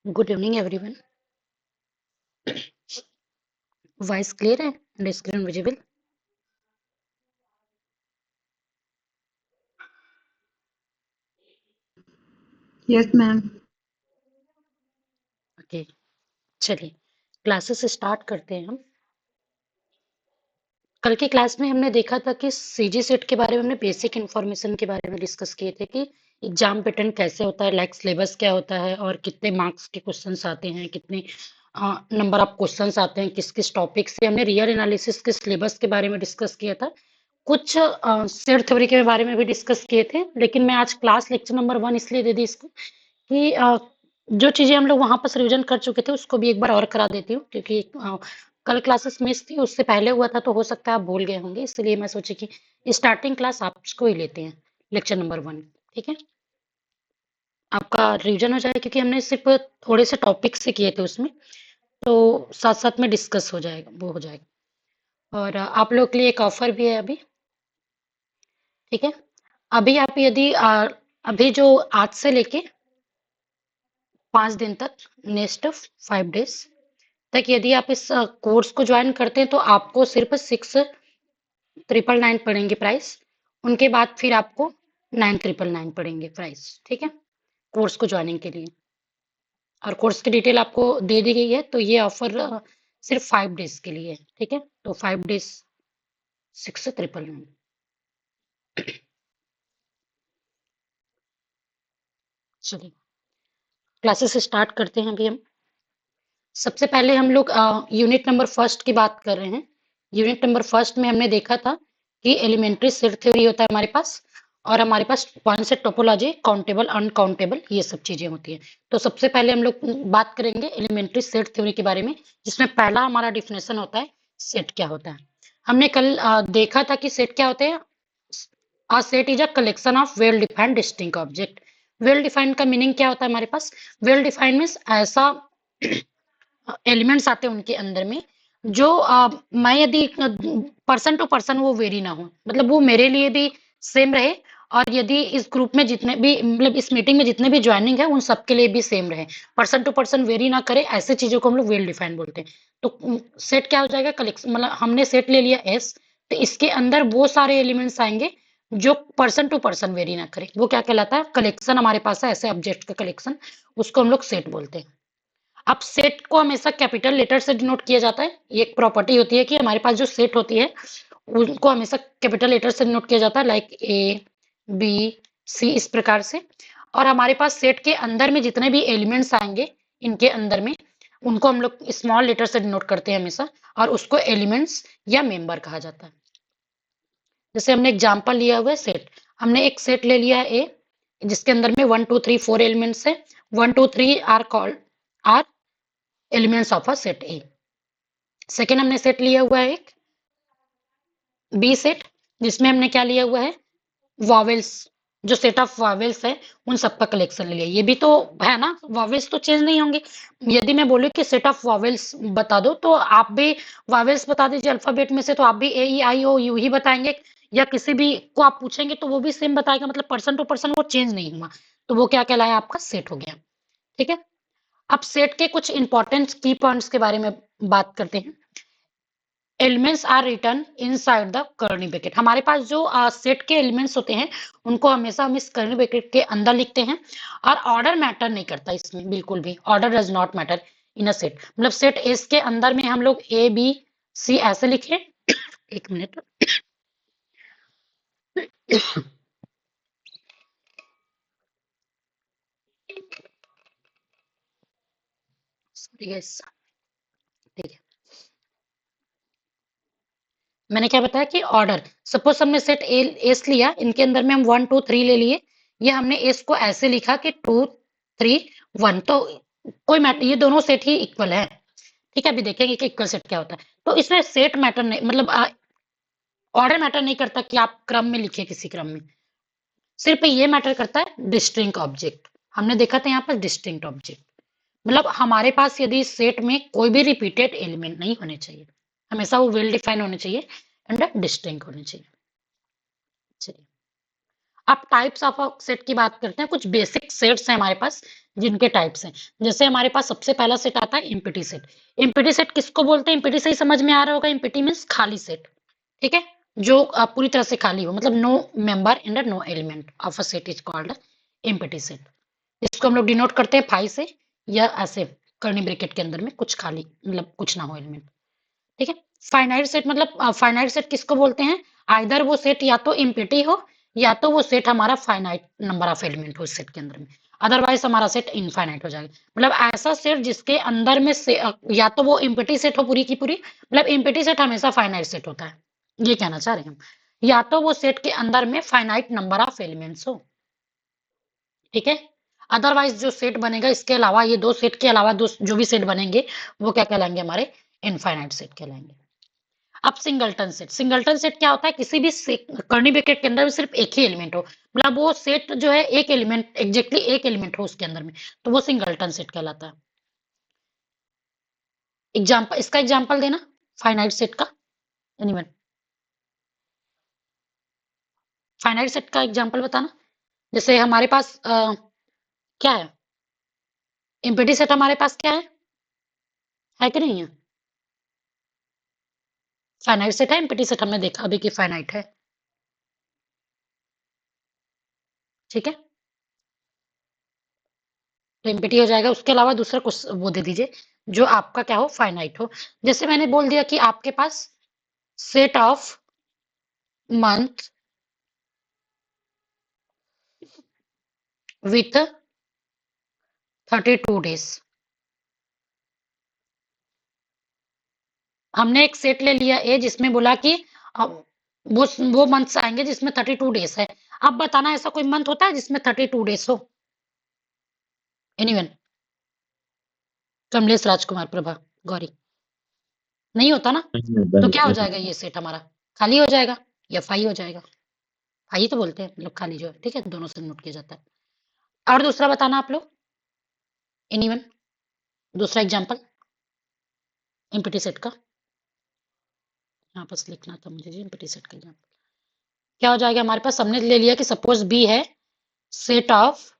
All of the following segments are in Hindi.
Good evening, everyone. Voice clear है and screen visible? Yes ma'am. Okay, चलिए क्लासेस स्टार्ट करते हैं हम। कल की क्लास में हमने देखा था कि सीजी सेट के बारे में हमने बेसिक इन्फॉर्मेशन के बारे में डिस्कस किए थे कि एग्जाम पैटर्न कैसे होता है, लाइक सिलेबस क्या होता है और कितने मार्क्स के क्वेश्चंस आते हैं, कितने नंबर ऑफ क्वेश्चंस आते हैं, किस किस टॉपिक से। हमने रियल एनालिसिस के सिलेबस के बारे में डिस्कस किया था। कुछ सेट थ्योरी के बारे में भी डिस्कस किए थे, लेकिन मैं आज क्लास लेक्चर नंबर 1 इसलिए दे दी इसको कि जो चीजें हम लोग वहां पर रिविजन कर चुके थे उसको भी एक बार और करा देती हूँ, क्योंकि कल क्लासेस मिस थी, उससे पहले हुआ था तो हो सकता है आप भूल गए होंगे, इसलिए मैं सोची कि स्टार्टिंग क्लास आपको ही लेते हैं, लेक्चर नंबर 1। ठीक है, आपका रिविजन हो जाएगा, क्योंकि हमने सिर्फ थोड़े से टॉपिक से किए थे उसमें, तो साथ साथ में डिस्कस हो जाएगा, वो हो जाएगा। और आप लोग के लिए एक ऑफर भी है अभी। ठीक है, अभी आप यदि अभी जो आज से लेके 5 दिन तक, नेक्स्ट 5 डेज तक यदि आप इस कोर्स को ज्वाइन करते हैं तो आपको सिर्फ 6,999 पड़ेंगे प्राइस। उनके बाद फिर आपको 9,999 पड़ेंगे प्राइस। ठीक है, कोर्स को ज्वाइनिंग के लिए। और कोर्स की डिटेल आपको दे दी गई है, तो ये ऑफर सिर्फ 5 डेज के लिए है। ठीक है, तो 5 डेज 6,999। चलिए क्लासेस स्टार्ट करते हैं अभी हम। सबसे पहले हम लोग यूनिट नंबर फर्स्ट की बात कर रहे हैं। यूनिट नंबर फर्स्ट में हमने देखा था कि एलिमेंट्री सेट थ्योरी होता है हमारे पास, और हमारे पास कौन से टोपोलॉजी, काउंटेबल, अनकाउंटेबल, ये सब चीजें होती हैं। तो सबसे पहले हम लोग बात करेंगे एलिमेंट्री सेट थ्योरी के बारे में, जिसमें पहला हमारा डिफिनेशन होता है सेट क्या होता है। हमने कल देखा था कि सेट क्या होते हैं। A set is a collection of well defined distinct object। Well defined का मीनिंग क्या होता है हमारे पास? वेल डिफाइंड मीन्स ऐसा एलिमेंट्स आते हैं उनके अंदर में जो मैं यदि पर्सन टू पर्सन वो वेरी ना हो, मतलब वो मेरे लिए भी सेम रहे, और यदि इस ग्रुप में जितने भी, मतलब इस मीटिंग में जितने भी ज्वाइनिंग है उन सबके लिए भी सेम रहे, पर्सन टू पर्सन वेरी ना करे, ऐसे चीजों को हम लोग वेल डिफाइंड बोलते हैं। तो सेट क्या हो जाएगा? कलेक्शन, मतलब हमने सेट ले लिया एस, तो इसके अंदर वो सारे एलिमेंट्स आएंगे जो पर्सन टू पर्सन वेरी ना करे, वो क्या कहलाता है? कलेक्शन हमारे पास है ऐसे ऑब्जेक्ट का कलेक्शन, उसको हम लोग सेट बोलते हैं। अब सेट को हमेशा कैपिटल लेटर से डिनोट किया जाता है। ये एक प्रॉपर्टी होती है कि हमारे पास जो सेट होती है उनको हमेशा कैपिटल लेटर से डिनोट किया जाता है, लाइक ए, बी, सी, इस प्रकार से। और हमारे पास सेट के अंदर में जितने भी एलिमेंट्स आएंगे, इनके अंदर में, उनको हम लोग स्मॉल लेटर से डिनोट करते हैं हमेशा, और उसको एलिमेंट्स या मेंबर कहा जाता है। जैसे हमने एग्जाम्पल लिया हुआ है सेट, हमने एक सेट ले लिया है ए, जिसके अंदर में 1 2 3 4 एलिमेंट्स है। 1 2 3 are called are elements of a set A. Second हमने सेट लिया हुआ है एक बी सेट, जिसमें हमने क्या लिया हुआ है? वॉवेल्स, जो सेट ऑफ वॉवेल्स है उन सबका कलेक्शन ले लिया। ये भी तो है ना, वॉवेल्स तो चेंज नहीं होंगे। यदि मैं बोलूँ कि सेट ऑफ वॉवेल्स बता दो, तो आप भी वॉवेल्स बता दीजिए अल्फाबेट में से, तो आप भी ए ई आई ओ यू ही बताएंगे, या किसी भी को आप पूछेंगे तो वो भी सेम बताएगा, मतलब पर्सन टू पर्सन वो चेंज नहीं हुआ, तो वो क्या कहलाया? आपका सेट हो गया। ठीक है, अब सेट के कुछ इंपॉर्टेंट की पॉइंट्स के बारे में बात करते हैं। Elements are written inside the curly bracket. हमारे पास जो सेट के एलिमेंट्स होते हैं उनको हमेशा हम इस कर्ली ब्रैकेट के अंदर लिखते हैं, और ऑर्डर मैटर नहीं करता इसमें, बिल्कुल भी order does not matter in a set. मतलब सेट एस के अंदर में हम लोग ए बी सी ऐसे लिखे। एक मिनट। Sorry guys. ठीक है, मैंने क्या बताया कि ऑर्डर, सपोज हमने सेट ए एस लिया, इनके अंदर में हम 1 2 3 ले लिए, ये हमने एस को ऐसे लिखा कि 2 3 1, तो कोई मैटर, ये दोनों सेट ही इक्वल है। ठीक है, अभी देखेंगे कि इक्वल सेट क्या होता है। तो इसमें सेट मैटर नहीं, मतलब ऑर्डर मैटर नहीं करता कि आप क्रम में लिखे किसी क्रम में, सिर्फ ये मैटर करता है डिस्टिंक्ट ऑब्जेक्ट। हमने देखा था यहाँ पर डिस्टिंक्ट ऑब्जेक्ट, मतलब हमारे पास यदि सेट में कोई भी रिपीटेड एलिमेंट नहीं होने चाहिए, हमेशा वो वेल डिफाइन होने चाहिए एंड डिस्टिंक्ट होने चाहिए। चलिए, अब टाइप्स ऑफ अ सेट की बात करते हैं। कुछ बेसिक सेट्स हैं हमारे पास जिनके टाइप्स हैं। जैसे हमारे पास सबसे पहला सेट आता है एम्प्टी सेट। एम्प्टी सेट किसको बोलते हैं? एम्प्टी से ही समझ में आ रहा होगा, एम्प्टी मीन्स खाली सेट, ठीक है, जो पूरी तरह से खाली हो, मतलब no member and no element of a set is called empty set. इसको हम लोग डिनोट करते हैं फाई से, या ऐसे कर्ली ब्रैकेट के अंदर में कुछ खाली, मतलब कुछ ना हो एलिमेंट, ठीक है। फाइनाइट सेट मतलब फाइनाइट सेट किसको बोलते हैं? आइदर वो सेट या तो एम्प्टी हो, या तो वो सेट हमारा फाइनाइट नंबर ऑफ एलिमेंट हो इस सेट के अंदर में, अदरवाइज हमारा सेट इनफाइनाइट हो जाएगा। मतलब ऐसा सेट जिसके अंदर में से या तो वो एम्प्टी सेट हो पूरी की पूरी, मतलब एम्प्टी सेट हमेशा फाइनाइट सेट होता है, ये कहना चाह रहे हैं हम, या तो वो सेट के अंदर में फाइनाइट नंबर ऑफ एलिमेंट्स हो, ठीक है। अदरवाइज जो सेट बनेगा इसके अलावा, ये दो सेट के अलावा जो भी सेट बनेंगे वो क्या कहलाएंगे? हमारे इनफाइनाइट सेट कहलाएंगे। अब सिंगलटन सेट, सिंगलटन सेट क्या होता है? किसी भी कर्ली ब्रैकेट के अंदर सिर्फ एक ही एलिमेंट हो, मतलब वो सेट जो है एक एलिमेंट, एग्जैक्टली एक एलिमेंट हो उसके अंदर में, तो वो सिंगलटन सेट कहलाता है। एग्जाम्पल, इसका एग्जाम्पल देना फाइनाइट सेट का, एनीवन फाइनाइट सेट का एग्जाम्पल बताना। जैसे हमारे पास क्या है? एम्प्टी सेट हमारे पास क्या है कि नहीं है? फाइनाइट सेट है, एम्प्टी सेट हमने देखा अभी कि फाइनाइट है, ठीक है। तो एम्प्टी हो जाएगा, उसके अलावा दूसरा कुछ वो दे दीजिए जो आपका क्या हो? फाइनाइट हो। जैसे मैंने बोल दिया कि आपके पास set of month with 32 days, हमने एक सेट ले लिया ए जिसमें बोला कि वो मंथ्स आएंगे जिसमें 32 डेज है। अब बताना ऐसा कोई मंथ होता है जिसमें 32 डेज हो? एनीवन? कमलेश, राजकुमार, प्रभा, गौरी? नहीं होता ना। तो क्या हो जाएगा? ये सेट हमारा खाली हो जाएगा या फाई हो जाएगा? फाई तो बोलते हैं, मतलब खाली जो है, ठीक है, दोनों से नोट किया जाता है। और दूसरा बताना आप लोग, एनीवन? दूसरा एग्जांपल एम्प्टी सेट का, यहाँ बस लिखना था मुझे जी, एम्प्टी सेट का एग्जांपल क्या हो जाएगा हमारे पास? हमने ले लिया कि सपोज बी है set of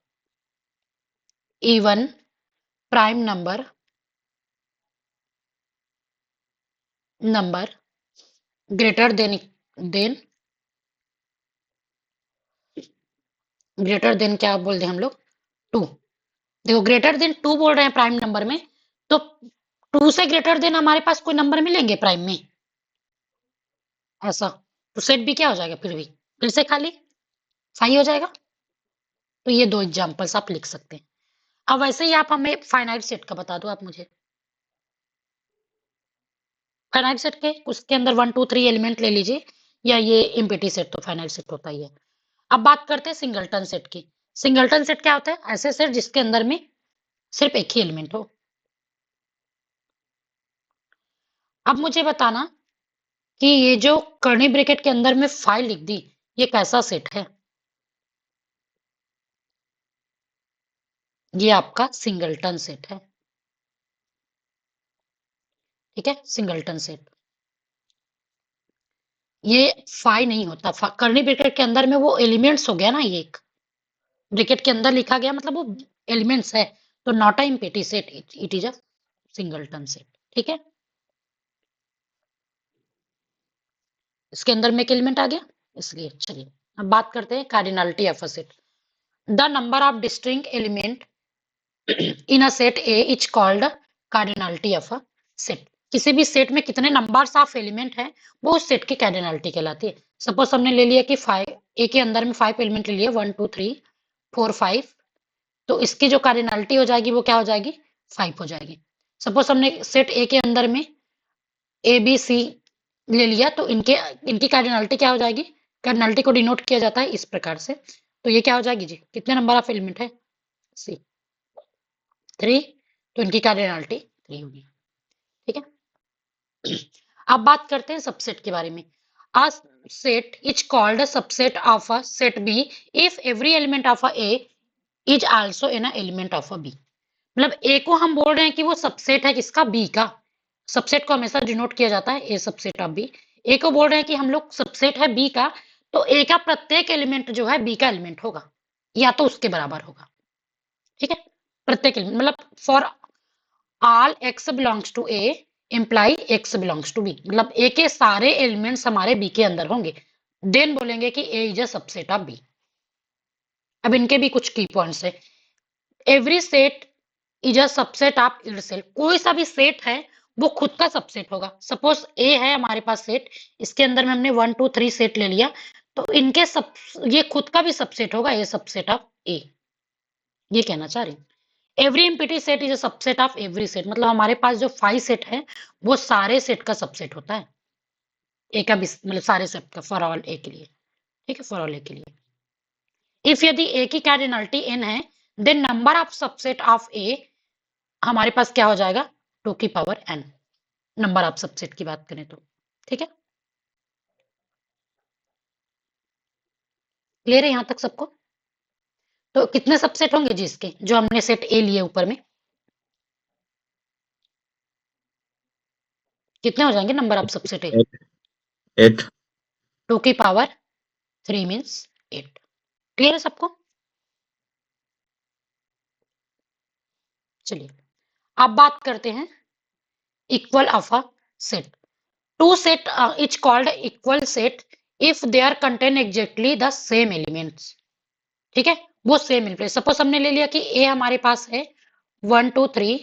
even prime number greater than क्या बोल दें हम लोग? 2। देखो ग्रेटर देन 2 बोल रहे हैं प्राइम नंबर में, तो 2 से ग्रेटर देन हमारे पास कोई नंबर मिलेंगे प्राइम में ऐसा? तो सेट भी क्या हो जाएगा? फिर से खाली फाई हो जाएगा। तो ये दो एग्जांपल्स आप लिख सकते हैं। अब वैसे ही आप हमें फाइनाइट सेट का बता दो आप मुझे। फाइनाइट सेट के उसके अंदर 1 2 3 एलिमेंट ले लीजिए, या ये एम्प्टी सेट तो फाइनाइट सेट होता ही है। अब बात करते हैं सिंगलटन सेट की। सिंगलटन सेट क्या होता है? ऐसे सेट जिसके अंदर में सिर्फ एक ही एलिमेंट हो। अब मुझे बताना कि ये जो कर्ली ब्रैकेट के अंदर में फाइल लिख दी, ये कैसा सेट है? ये आपका सिंगलटन सेट है, ठीक है, सिंगलटन सेट। ये फाई नहीं होता, कर्ली ब्रैकेट के अंदर में वो एलिमेंट्स हो गया ना, ये एक ब्रैकेट के अंदर लिखा गया मतलब वो एलिमेंट्स है, तो not a empty set, it is a singleton set, ठीक है। इसके अंदर में एक एलिमेंट आ गया, इसलिए चलिए अब बात करते हैं cardinality of a set. The number of distinct element in a set A is called cardinality of a set. किसी भी सेट में कितने नंबर्स ऑफ एलिमेंट हैं वो उस सेट की कार्डिनलिटी कहलाती है। सपोज हमने ले लिया कि 5, ए के अंदर में 5 एलिमेंट ले लिए, 1 2 3 4 5, तो इसकी जो कार्डिनलिटी हो जाएगी वो क्या हो जाएगी? 5 हो जाएगी। सपोज हमने सेट ए के अंदर में ए बी सी ले लिया, तो इनकी कार्डिनलिटी क्या हो जाएगी? कार्डिनलिटी को डिनोट किया जाता है इस प्रकार से, तो ये क्या हो जाएगी जी? कितने नंबर ऑफ एलिमेंट है? सी 3, तो इनकी कार्डिनलिटी 3 होगी, ठीक है। अब बात करते हैं सबसेट के बारे में। A set is called a subset of a set B if every element of a A is also an element of a B। मतलब ए को हम बोल रहे हैं कि वो सबसेट है किसका? बी का। सबसेट को हमेशा डिनोट किया जाता है ए सबसेट ऑफ बी। ए को बोल रहे हैं कि हम लोग सबसेट है बी का, तो ए का प्रत्येक एलिमेंट जो है बी का एलिमेंट होगा या तो उसके बराबर होगा। ठीक है, प्रत्येक एलिमेंट मतलब for all x belongs to A implies x belongs to B, मतलब ए के सारे एलिमेंट्स हमारे बी के अंदर होंगे, देन बोलेंगे कि A is a subset of B. अब इनके भी कुछ की पॉइंट्स है। Every set is a subset of itself, कोई सा भी सेट है वो खुद का सबसेट होगा। सपोज ए है हमारे पास सेट, इसके अंदर में हमने 1 2 3 सेट ले लिया, तो इनके सब ये खुद का भी सबसेट होगा, ये सबसेट ऑफ ए, ये कहना चाह रही हूँ। Every empty set is a subset of every set, मतलब हमारे पास जो 5 सेट है वो सारे सेट का सबसेट होता है, ए का भी मतलब सारे सेट का, फॉर ऑल ए के लिए। ठीक है, फॉर ऑल ए के लिए। इफ यदि ए की कार्डिनलिटी n है, then number of subset of A हमारे पास क्या हो जाएगा, 2 की power n, number of subset की बात करें तो। ठीक है, क्लियर है यहां तक सबको? तो कितने सबसेट होंगे जी इसके, जो हमने सेट ए लिए ऊपर में, कितने हो जाएंगे नंबर ऑफ सबसेट ए? 8 2 की पावर 3 मीन्स 8। क्लियर है सबको? चलिए अब बात करते हैं equal of a set. Two set is called equal set if they are contain exactly the same elements. ठीक है, वो सेम एलिमेंट, सपोज हमने ले लिया कि ए हमारे पास है 1 2 3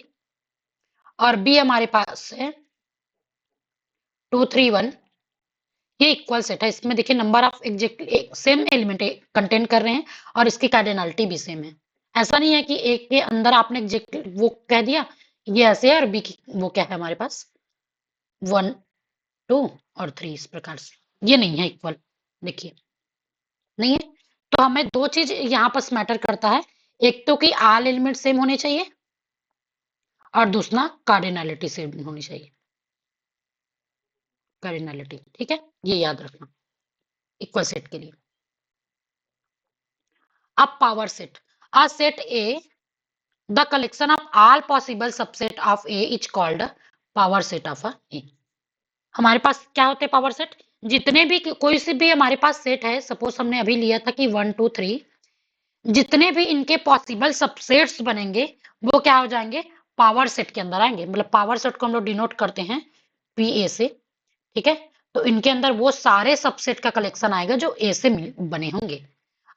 और बी हमारे पास है 2 3 1, ये इक्वल सेट है। इसमें देखिए number of exact same element contain कर रहे हैं और इसकी कार्डिनलिटी भी सेम है। ऐसा नहीं है कि एक के अंदर आपने एग्जैक्ट वो कह दिया ये ऐसे है और बी की वो क्या है हमारे पास 1 2 और 3, इस प्रकार से ये नहीं है इक्वल, देखिए नहीं है। तो हमें दो चीज यहाँ पर मैटर करता है, एक तो कि ऑल एलिमेंट सेम होने चाहिए और दूसरा कार्डिनलिटी सेम होनी चाहिए, कार्डिनलिटी। ठीक है, ये याद रखना इक्वल सेट के लिए। अब power set, a set A, the collection of all possible subset of A is called power set of A। हमारे पास क्या होते हैं पावर सेट, जितने भी कोई से भी हमारे पास सेट है, सपोज हमने अभी लिया था कि 1 2 3, जितने भी इनके पॉसिबल सबसेट्स बनेंगे वो क्या हो जाएंगे, पावर सेट के अंदर आएंगे। मतलब पावर सेट को हम लोग डिनोट करते हैं पीए से। ठीक है, तो इनके अंदर वो सारे सबसेट का कलेक्शन आएगा जो ए से बने होंगे।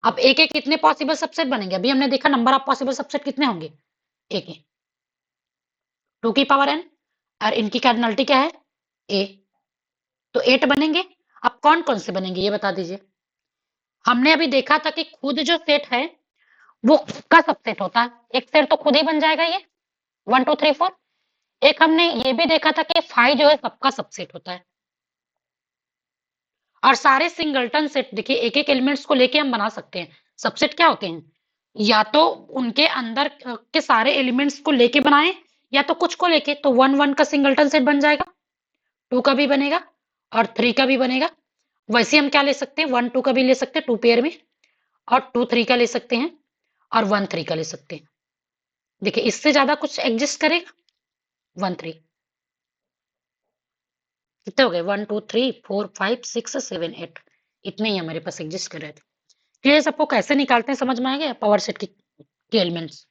अब एक एक कितने पॉसिबल सबसेट बनेंगे, अभी हमने देखा नंबर ऑफ पॉसिबल सबसेट कितने होंगे, एक ही 2 की पावर n, और इनकी कार्डिनलिटी क्या है ए, तो 8 बनेंगे। अब कौन कौन से बनेंगे ये बता दीजिए। हमने अभी देखा था कि खुद जो सेट है वो खुद का सबसेट होता है, एक सेट तो खुद ही बन जाएगा ये 1 2 3 4। एक हमने ये भी देखा था कि 5 जो है सबका सबसेट होता है। और सारे सिंगलटन सेट देखिए एक एक एलिमेंट्स को लेके हम बना सकते हैं। सबसेट क्या होते हैं, या तो उनके अंदर के सारे एलिमेंट्स को लेके बनाएं या तो कुछ को लेके, तो 1 1 का सिंगलटन सेट बन जाएगा, 2 का भी बनेगा और 3 का भी बनेगा। वैसे हम क्या ले सकते हैं, 1 2 का भी ले सकते हैं 2 पेयर में, और 2 3 का ले सकते हैं और 1 3 का ले सकते हैं। देखिए इससे ज्यादा कुछ एग्जिस्ट करेगा 1 3, कितने हो गए 1 2 3 4 5 6 7 8, इतने ही हमारे पास एग्जिस्ट कर रहे थे। क्लियर सबको कैसे निकालते हैं समझ में आ गया पावर सेट के एलिमेंट्स।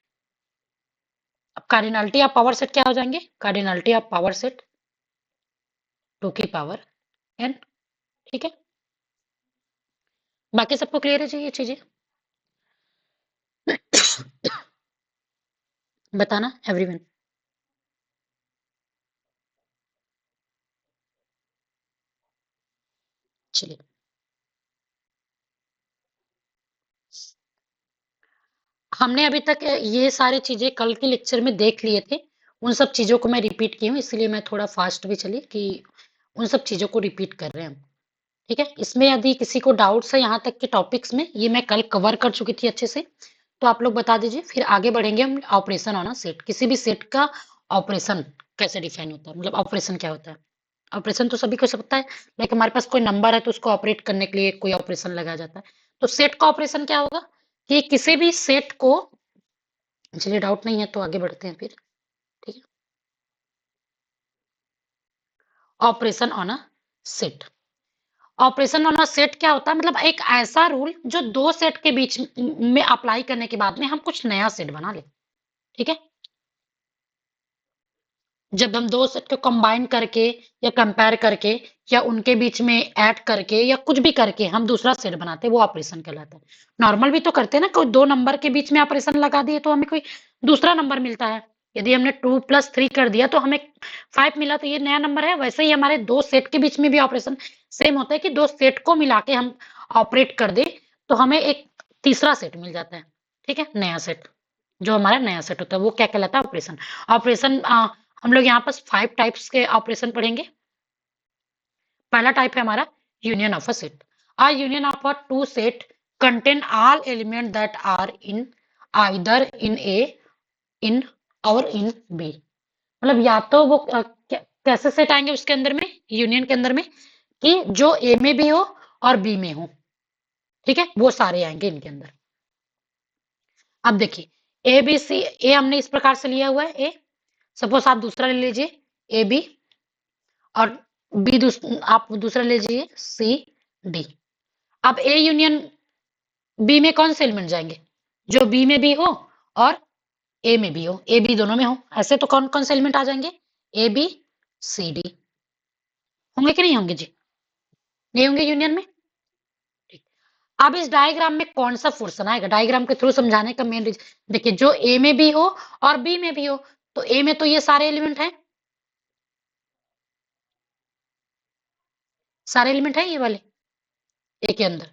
अब कार्डिनलिटी ऑफ पावर सेट क्या हो जाएंगे, कार्डिनलिटी ऑफ पावर सेट 2 की पावर n। ठीक है, बाकी सबको क्लियर है जी ये चीजें? बताना एवरीवन। चलिए हमने अभी तक ये सारी चीजें कल के लेक्चर में देख लिए थे, उन सब चीजों को मैं रिपीट की हूँ, इसलिए मैं थोड़ा फास्ट भी चली कि उन सब चीजों को रिपीट कर रहे हैं हम। ठीक है, इसमें यदि किसी को डाउट्स है यहाँ तक के टॉपिक्स में, ये मैं कल कवर कर चुकी थी अच्छे से, तो आप लोग बता दीजिए, फिर आगे बढ़ेंगे हम ऑपरेशन ऑन अ सेट। किसी भी सेट का ऑपरेशन कैसे डिफाइन होता है, मतलब ऑपरेशन क्या होता है। ऑपरेशन तो सभी को पता है, लाइक हमारे पास कोई नंबर है तो उसको ऑपरेट करने के लिए कोई ऑपरेशन लगाया जाता है। तो सेट का ऑपरेशन क्या होगा कि किसी भी सेट को, चलिए डाउट नहीं है तो आगे बढ़ते हैं फिर। ठीक है, operation on a set, operation on a set क्या होता है, मतलब एक ऐसा रूल जो दो सेट के बीच में अप्लाई करने के बाद में हम कुछ नया सेट बना ले। ठीक है, जब हम दो सेट को कंबाइन करके या कंपेयर करके या उनके बीच में ऐड करके या कुछ भी करके हम दूसरा सेट बनाते हैं, वो ऑपरेशन कहलाता है। नॉर्मल भी तो करते हैं ना, कोई दो नंबर के बीच में ऑपरेशन लगा दिए तो हमें कोई दूसरा नंबर मिलता है। यदि हमने 2+3 कर दिया तो हमें 5 मिला, तो ये नया नंबर है। वैसे ही हमारे दो सेट के बीच में भी ऑपरेशन सेम होता है कि दो सेट को मिला के हम ऑपरेट कर दे तो हमें एक तीसरा सेट मिल जाता है। ठीक है, नया सेट, जो हमारा नया सेट होता है वो क्या कहलाता है, ऑपरेशन। ऑपरेशन हम लोग यहाँ पर 5 टाइप्स के ऑपरेशन पढ़ेंगे। पहला टाइप है हमारा union of a set. A union of a two set contain all element that are in either in A in or in B. मतलब या तो वो कैसे सेट आएंगे उसके अंदर में, यूनियन के अंदर में, कि जो ए में भी हो और बी में हो। ठीक है, वो सारे आएंगे इनके अंदर। अब देखिए ए बी सी, ए हमने इस प्रकार से लिया हुआ है ए। सपोज आप दूसरा ले लीजिए ए बी, और बी आप दूसरा ले लीजिए सी डी। अब ए यूनियन बी में कौन से एलिमेंट जाएंगे, जो बी में भी हो और ए में भी हो, ए बी दोनों में हो। ऐसे तो कौन कौन से एलिमेंट आ जाएंगे, ए बी सी डी। होंगे कि नहीं होंगे जी, नहीं होंगे यूनियन में। ठीक। अब इस डायग्राम में कौन सा पोर्शन आएगा, डायग्राम के थ्रू समझाने का मेन रीजन देखिए, जो ए में भी हो और बी में भी हो, तो ए में तो ये सारे एलिमेंट हैं, सारे एलिमेंट हैं ये वाले ए के अंदर।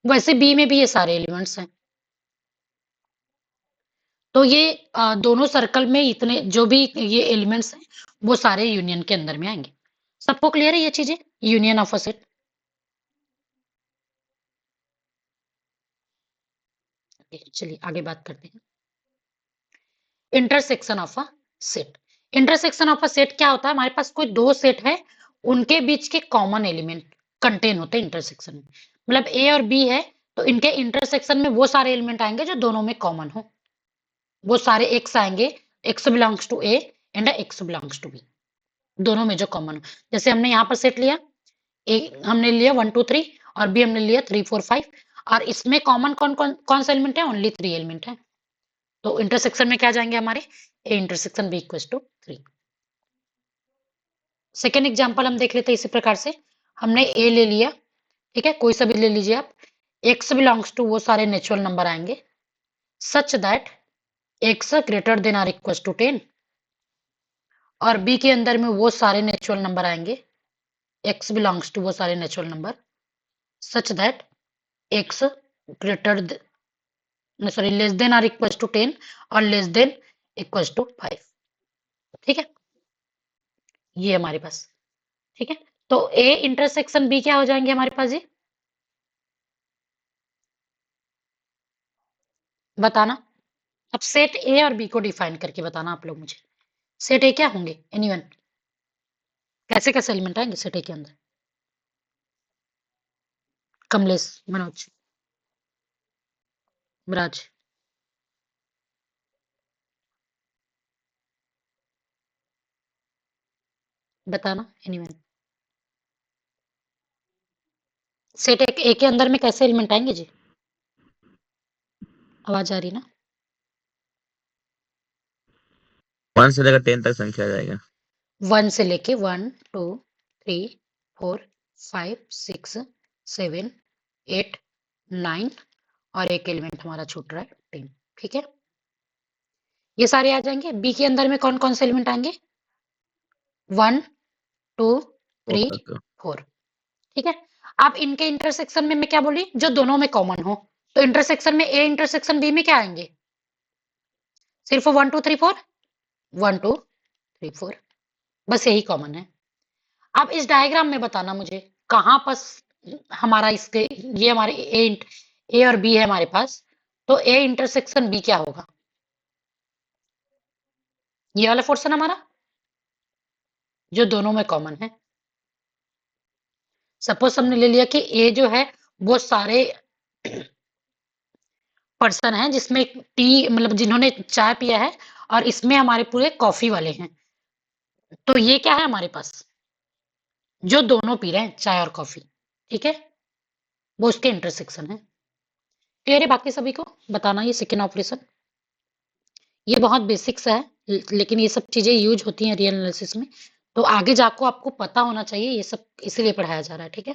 वैसे बी में भी ये सारे एलिमेंट्स हैं। तो ये दोनों सर्कल में इतने जो भी ये एलिमेंट्स हैं वो सारे यूनियन के अंदर में आएंगे। सबको क्लियर है ये चीजें, यूनियन ऑफ अ सेट। चलिए आगे बात करते हैं। Intersection of a set. Intersection of a set क्या होता है, हमारे पास कोई दो सेट है, उनके बीच के कॉमन एलिमेंट कंटेन होते हैं इंटरसेक्शन में। मतलब ए और बी है, तो इनके इंटरसेक्शन में वो सारे एलिमेंट आएंगे जो दोनों में कॉमन हो। वो सारे एक्स आएंगे, x belongs to A and x belongs to B, दोनों में जो कॉमन हो। जैसे हमने यहाँ पर सेट लिया, ए हमने लिया 1 2 3 और बी हमने लिया 3 4 5, और इसमें कॉमन कौन कौन कौन सा एलिमेंट है, ओनली 3 एलिमेंट है। तो इंटरसेक्शन में क्या जाएंगे हमारे, A intersection B equals to 3। Second example हम देख लेते हैं इसी प्रकार से। हमने ए ले लिया, ठीक है, कोई सा भी ले लीजिए आप। एक्स बिलोंग्स टू वो सारे नेचुरल नंबर आएंगे such that x greater than or equals to 10, और बी के अंदर में वो सारे नेचुरल नंबर आएंगे, एक्स बिलोंग्स टू वो सारे natural number such that x greater sorry less than or equals to 10 और लेस देन इक्वल्स टू 5। ठीक है, ये हमारे पास। ठीक है, तो ए इंटरसेक्शन बी क्या हो जाएंगे हमारे पास जी, बताना। अब सेट ए और बी को डिफाइन करके बताना आप लोग मुझे। सेट ए क्या होंगे, एनीवन, कैसे कैसे एलिमेंट आएंगे सेट ए के अंदर। कमलेश, मनोज, राज, बताना एनीवन। सेट ए के अंदर में कैसे एलिमेंट आएंगे जी, आवाज आ रही ना। 1 से लेकर 10 तक संख्या आ जाएगा। 1 से लेके 1 2 3 4 5 6 7 8 9 और एक एलिमेंट हमारा छूट रहा है 10। ठीक है, ये सारे आ जाएंगे। बी के अंदर में कौन कौन से एलिमेंट आएंगे, 1 2 4 3 तक 4। ठीक है, अब इनके इंटरसेक्शन में मैं क्या बोली, जो दोनों में कॉमन हो। तो इंटरसेक्शन में ए इंटरसेक्शन बी में क्या आएंगे, सिर्फ 1 2 3 4, 1 2 3 4, बस यही कॉमन है। अब इस डायग्राम में बताना मुझे कहां पर हमारा इसके, ये हमारे ए और बी है हमारे पास, तो ए इंटरसेक्शन बी क्या होगा, ये वाला पोर्शन हमारा जो दोनों में कॉमन है। सपोज हमने ले लिया कि ए जो है वो सारे पर्सन है जिसमें टी मतलब जिन्होंने चाय पिया है, और इसमें हमारे पूरे कॉफी वाले हैं। तो ये क्या है हमारे पास, जो दोनों पी रहे हैं चाय और कॉफी, ठीक है, वो उसके इंटरसेक्शन है। क्लियर है बाकी सभी को? बताना ये सेकेंड ऑपरेशन। ये बहुत बेसिक्स है, लेकिन ये सब चीजें यूज होती हैं रियल एनालिसिस में, तो आगे जाको आपको पता होना चाहिए, ये सब इसीलिए पढ़ाया जा रहा है, ठीक है।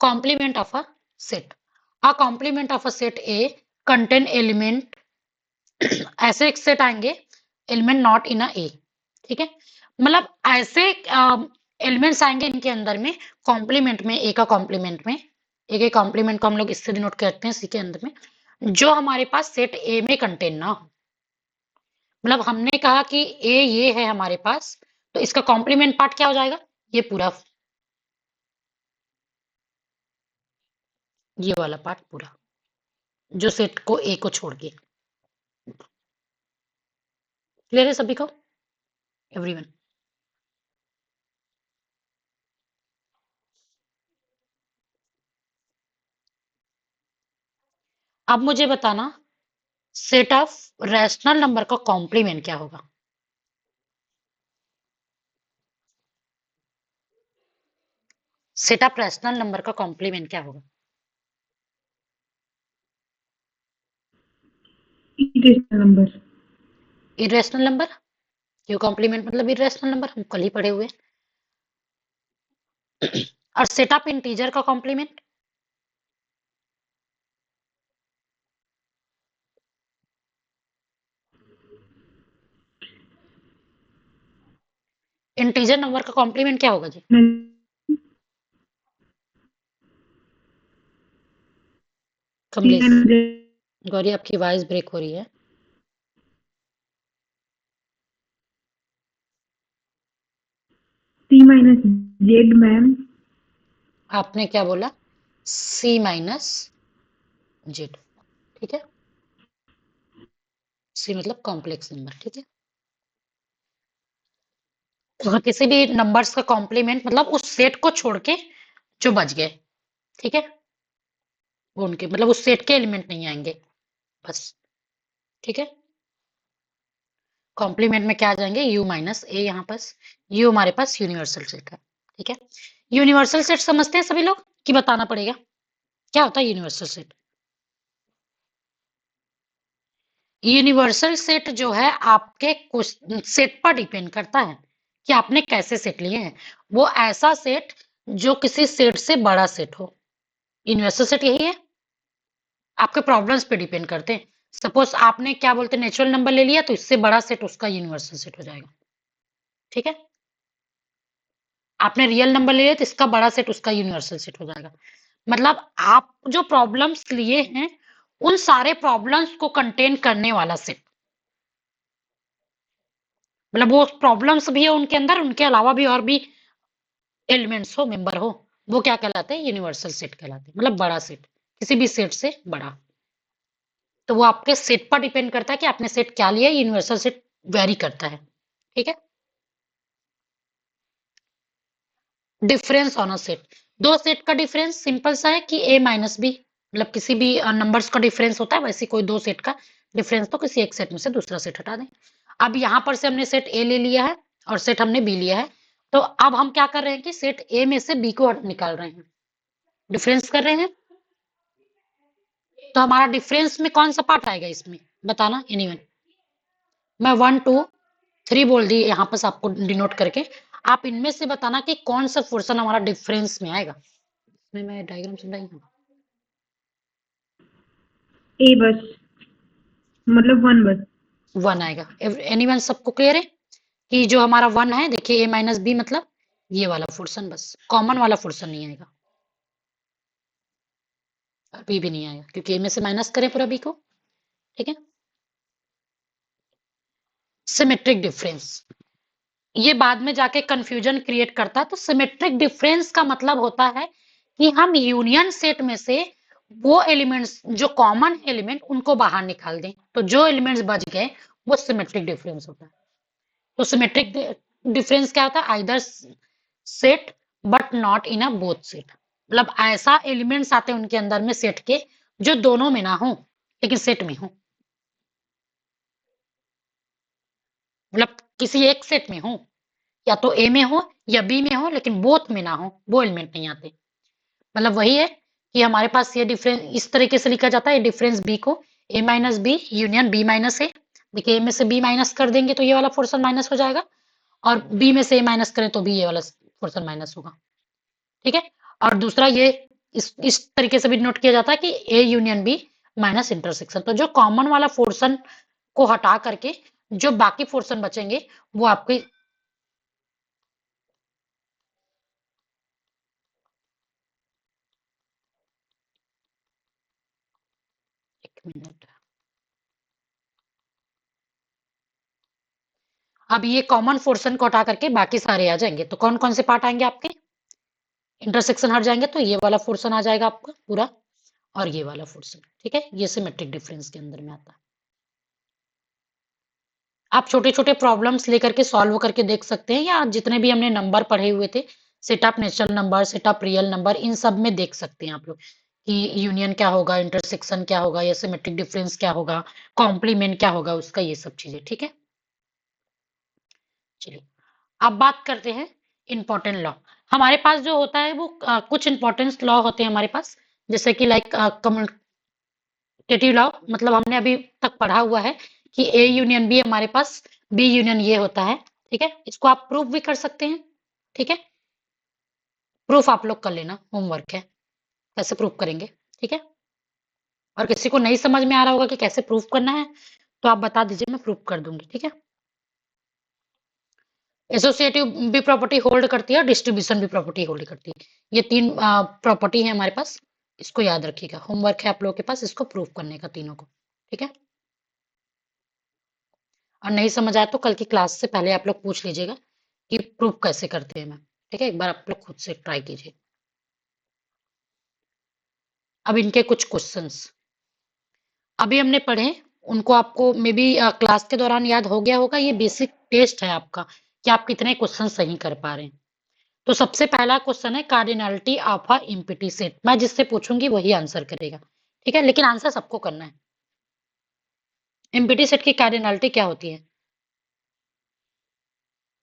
Complement of a set, a complement of a set A contain element, ऐसे एक सेट आएंगे एलिमेंट नॉट इन अ ए, ठीक है, मतलब ऐसे एलिमेंट्स आएंगे इनके अंदर में कॉम्प्लीमेंट में, ए का कॉम्प्लीमेंट में, ए के कॉम्प्लीमेंट को हम लोग इससे डिनोट करते हैं सी के अंदर में, जो हमारे पास सेट ए में कंटेन ना हो। मतलब हमने कहा कि ए ये है हमारे पास, तो इसका कॉम्प्लीमेंट पार्ट क्या हो जाएगा, ये पूरा, ये वाला पार्ट पूरा, जो सेट को ए को छोड़ के। क्लियर है सभी को, एवरीवन? अब मुझे बताना सेट ऑफ रैशनल नंबर का कॉम्प्लीमेंट क्या होगा। सेट ऑफ रैशनल नंबर का कॉम्प्लीमेंट क्या होगा? irrational number. इरेशनल नंबर, क्यों कॉम्प्लीमेंट मतलब इरेशनल नंबर, हम कल ही पढ़े हुए। और सेट ऑफ इंटीजर का कॉम्प्लीमेंट, इंटीजर नंबर का कॉम्प्लीमेंट क्या होगा जी? कमलेश, गौरी आपकी वॉइस ब्रेक हो रही है। C minus Z, ma'am. आपने क्या बोला? सी माइनस जेड, ठीक है, सी मतलब कॉम्प्लेक्स नंबर, ठीक है। तो किसी भी नंबर्स का कॉम्प्लीमेंट मतलब उस सेट को छोड़ के जो बच गए, ठीक है, वो उनके मतलब उस सेट के एलिमेंट नहीं आएंगे बस, ठीक है। कॉम्प्लीमेंट में क्या आ जाएंगे, यू माइनस ए, यहाँ पास यू हमारे पास यूनिवर्सल सेट है, ठीक है। यूनिवर्सल सेट समझते हैं सभी लोग कि बताना पड़ेगा क्या होता है यूनिवर्सल सेट? यूनिवर्सल सेट जो है आपके कुछ सेट पर डिपेंड करता है कि आपने कैसे सेट लिए हैं। वो ऐसा सेट जो किसी सेट से बड़ा सेट हो, यूनिवर्सल सेट यही है। आपके प्रॉब्लम्स पे डिपेंड करते हैं। सपोज आपने क्या बोलते हैं नेचुरल नंबर ले लिया, तो इससे बड़ा सेट उसका यूनिवर्सल सेट हो जाएगा, ठीक है। आपने रियल नंबर ले लिया तो इसका बड़ा सेट उसका यूनिवर्सल सेट हो जाएगा। मतलब आप जो प्रॉब्लम्स लिए हैं उन सारे प्रॉब्लम्स को कंटेन करने वाला सेट, मतलब वो प्रॉब्लम्स भी है उनके अंदर, उनके अलावा भी और भी एलिमेंट्स हो, मेंबर हो, वो क्या कहलाते हैं, यूनिवर्सल सेट कहलाते हैं, मतलब बड़ा सेट, किसी भी सेट से बड़ा। तो वो आपके सेट पर डिपेंड करता है कि आपने सेट क्या लिया, यूनिवर्सल सेट वेरी करता है, ठीक है। डिफरेंस ऑन अ सेट, दो सेट का डिफरेंस सिंपल सा है कि ए माइनस बी, मतलब किसी भी नंबर्स का डिफरेंस होता है, वैसे कोई दो सेट का डिफरेंस तो किसी एक सेट में से दूसरा सेट हटा दें। अब यहां पर से हमने सेट ए ले लिया है और सेट हमने बी लिया है, तो अब हम क्या कर रहे हैं कि सेट ए में से बी को निकाल रहे हैं, डिफरेंस कर रहे हैं। तो हमारा डिफरेंस में कौन सा पार्ट आएगा इसमें, बताना एनीवन। मैं 1 2 3 बोल दी यहाँ पर आपको डिनोट करके, आप इनमें से बताना कि कौन सा पोर्शन हमारा डिफरेंस में आएगा। इसमें मैं डायग्राम समझाई हूँ, A बस, मतलब 1 बस। 1 आएगा। एनीवन, सबको क्लियर है कि जो हमारा 1 है, देखिए ए माइनस बी मतलब ये वाला पोर्शन, बस कॉमन वाला पोर्शन नहीं आएगा, बी भी नहीं आएगा क्योंकि ए में से माइनस करें पूरा बी को, ठीक है। सिमेट्रिक डिफरेंस, ये बाद में जाके कंफ्यूजन क्रिएट करता है। तो सिमेट्रिक डिफरेंस का मतलब होता है कि हम यूनियन सेट में से वो एलिमेंट्स जो कॉमन एलिमेंट उनको बाहर निकाल दें, तो जो एलिमेंट्स बच गए वो सिमेट्रिक डिफरेंस होता है। तो सिमेट्रिक डिफरेंस क्या होता है, either set but not in a both set, मतलब ऐसा एलिमेंट्स आते हैं उनके अंदर में सेट के जो दोनों में ना हो लेकिन सेट में हो, मतलब किसी एक सेट में हो या तो ए में हो या बी में हो, लेकिन बोथ में ना हो, वो एलिमेंट नहीं आते। मतलब वही है कि हमारे पास ये डिफरेंस इस तरीके से लिखा जाता है, डिफरेंस बी को A minus B union B minus A. देखिए ए में से बी माइनस कर देंगे तो ये वाला पोर्शन माइनस हो जाएगा, और बी में से ए माइनस करें तो भी ये वाला पोर्शन माइनस होगा। ठीक है। और दूसरा ये इस तरीके से भी नोट किया जाता है कि A union B minus intersection. तो जो कॉमन वाला पोर्शन को हटा करके जो बाकी पोर्शन बचेंगे वो आपके, एक मिनट, अब ये कॉमन पोर्शन को हटा करके बाकी सारे आ जाएंगे। तो कौन कौन से पार्ट आएंगे आपके, इंटरसेक्शन हट जाएंगे तो ये वाला पोर्शन आ जाएगा आपका पूरा, और ये वाला पोर्शन। ठीक है, ये सिमेट्रिक डिफरेंस के अंदर में आता है। आप छोटे छोटे प्रॉब्लम्स लेकर के सॉल्व करके देख सकते हैं, या जितने भी हमने नंबर पढ़े हुए थे, set of natural number, set of real number, इन सब में देख सकते हैं आप लोग कि यूनियन क्या होगा, इंटरसेक्शन क्या होगा, या सिमेट्रिक डिफरेंस क्या होगा, कॉम्प्लीमेंट क्या होगा उसका, ये सब चीजें। ठीक है, चलिए अब बात करते हैं इंपॉर्टेंट लॉ। हमारे पास जो होता है वो कुछ इंपॉर्टेंट लॉ होते हैं हमारे पास, जैसे कि लाइक कम्यूटेटिव लॉ। मतलब हमने अभी तक पढ़ा हुआ है कि ए यूनियन बी हमारे पास बी यूनियन ये होता है। ठीक है, इसको आप प्रूफ भी कर सकते हैं। ठीक है, प्रूफ आप लोग कर लेना, होमवर्क है, कैसे प्रूफ करेंगे। ठीक है, और किसी को नहीं समझ में आ रहा होगा कि कैसे प्रूफ करना है तो आप बता दीजिए, मैं प्रूफ कर दूंगी। ठीक है, एसोसिएटिव भी प्रॉपर्टी होल्ड करती है और डिस्ट्रीब्यूशन भी प्रॉपर्टी होल्ड करती है। ये तीन प्रॉपर्टी है हमारे पास, इसको याद रखिएगा, होमवर्क है आप लोगों के पास इसको प्रूफ करने का तीनों को। ठीक है, और नहीं समझ आया तो कल की क्लास से पहले आप लोग पूछ लीजिएगा कि प्रूफ कैसे करते हैं मैं। ठीक है, एक बार आप लोग खुद से ट्राई कीजिए। अब इनके कुछ क्वेश्चंस अभी हमने पढ़े, उनको आपको मे बी क्लास के दौरान याद हो गया होगा। ये बेसिक टेस्ट है आपका कि आप कितने क्वेश्चन सही कर पा रहे हैं। तो सबसे पहला क्वेश्चन है cardinality of a empty set. मैं जिससे पूछूंगी वही आंसर करेगा। ठीक है, लेकिन आंसर सबको करना है। एम्प्टी सेट की कार्डिनलिटी क्या होती है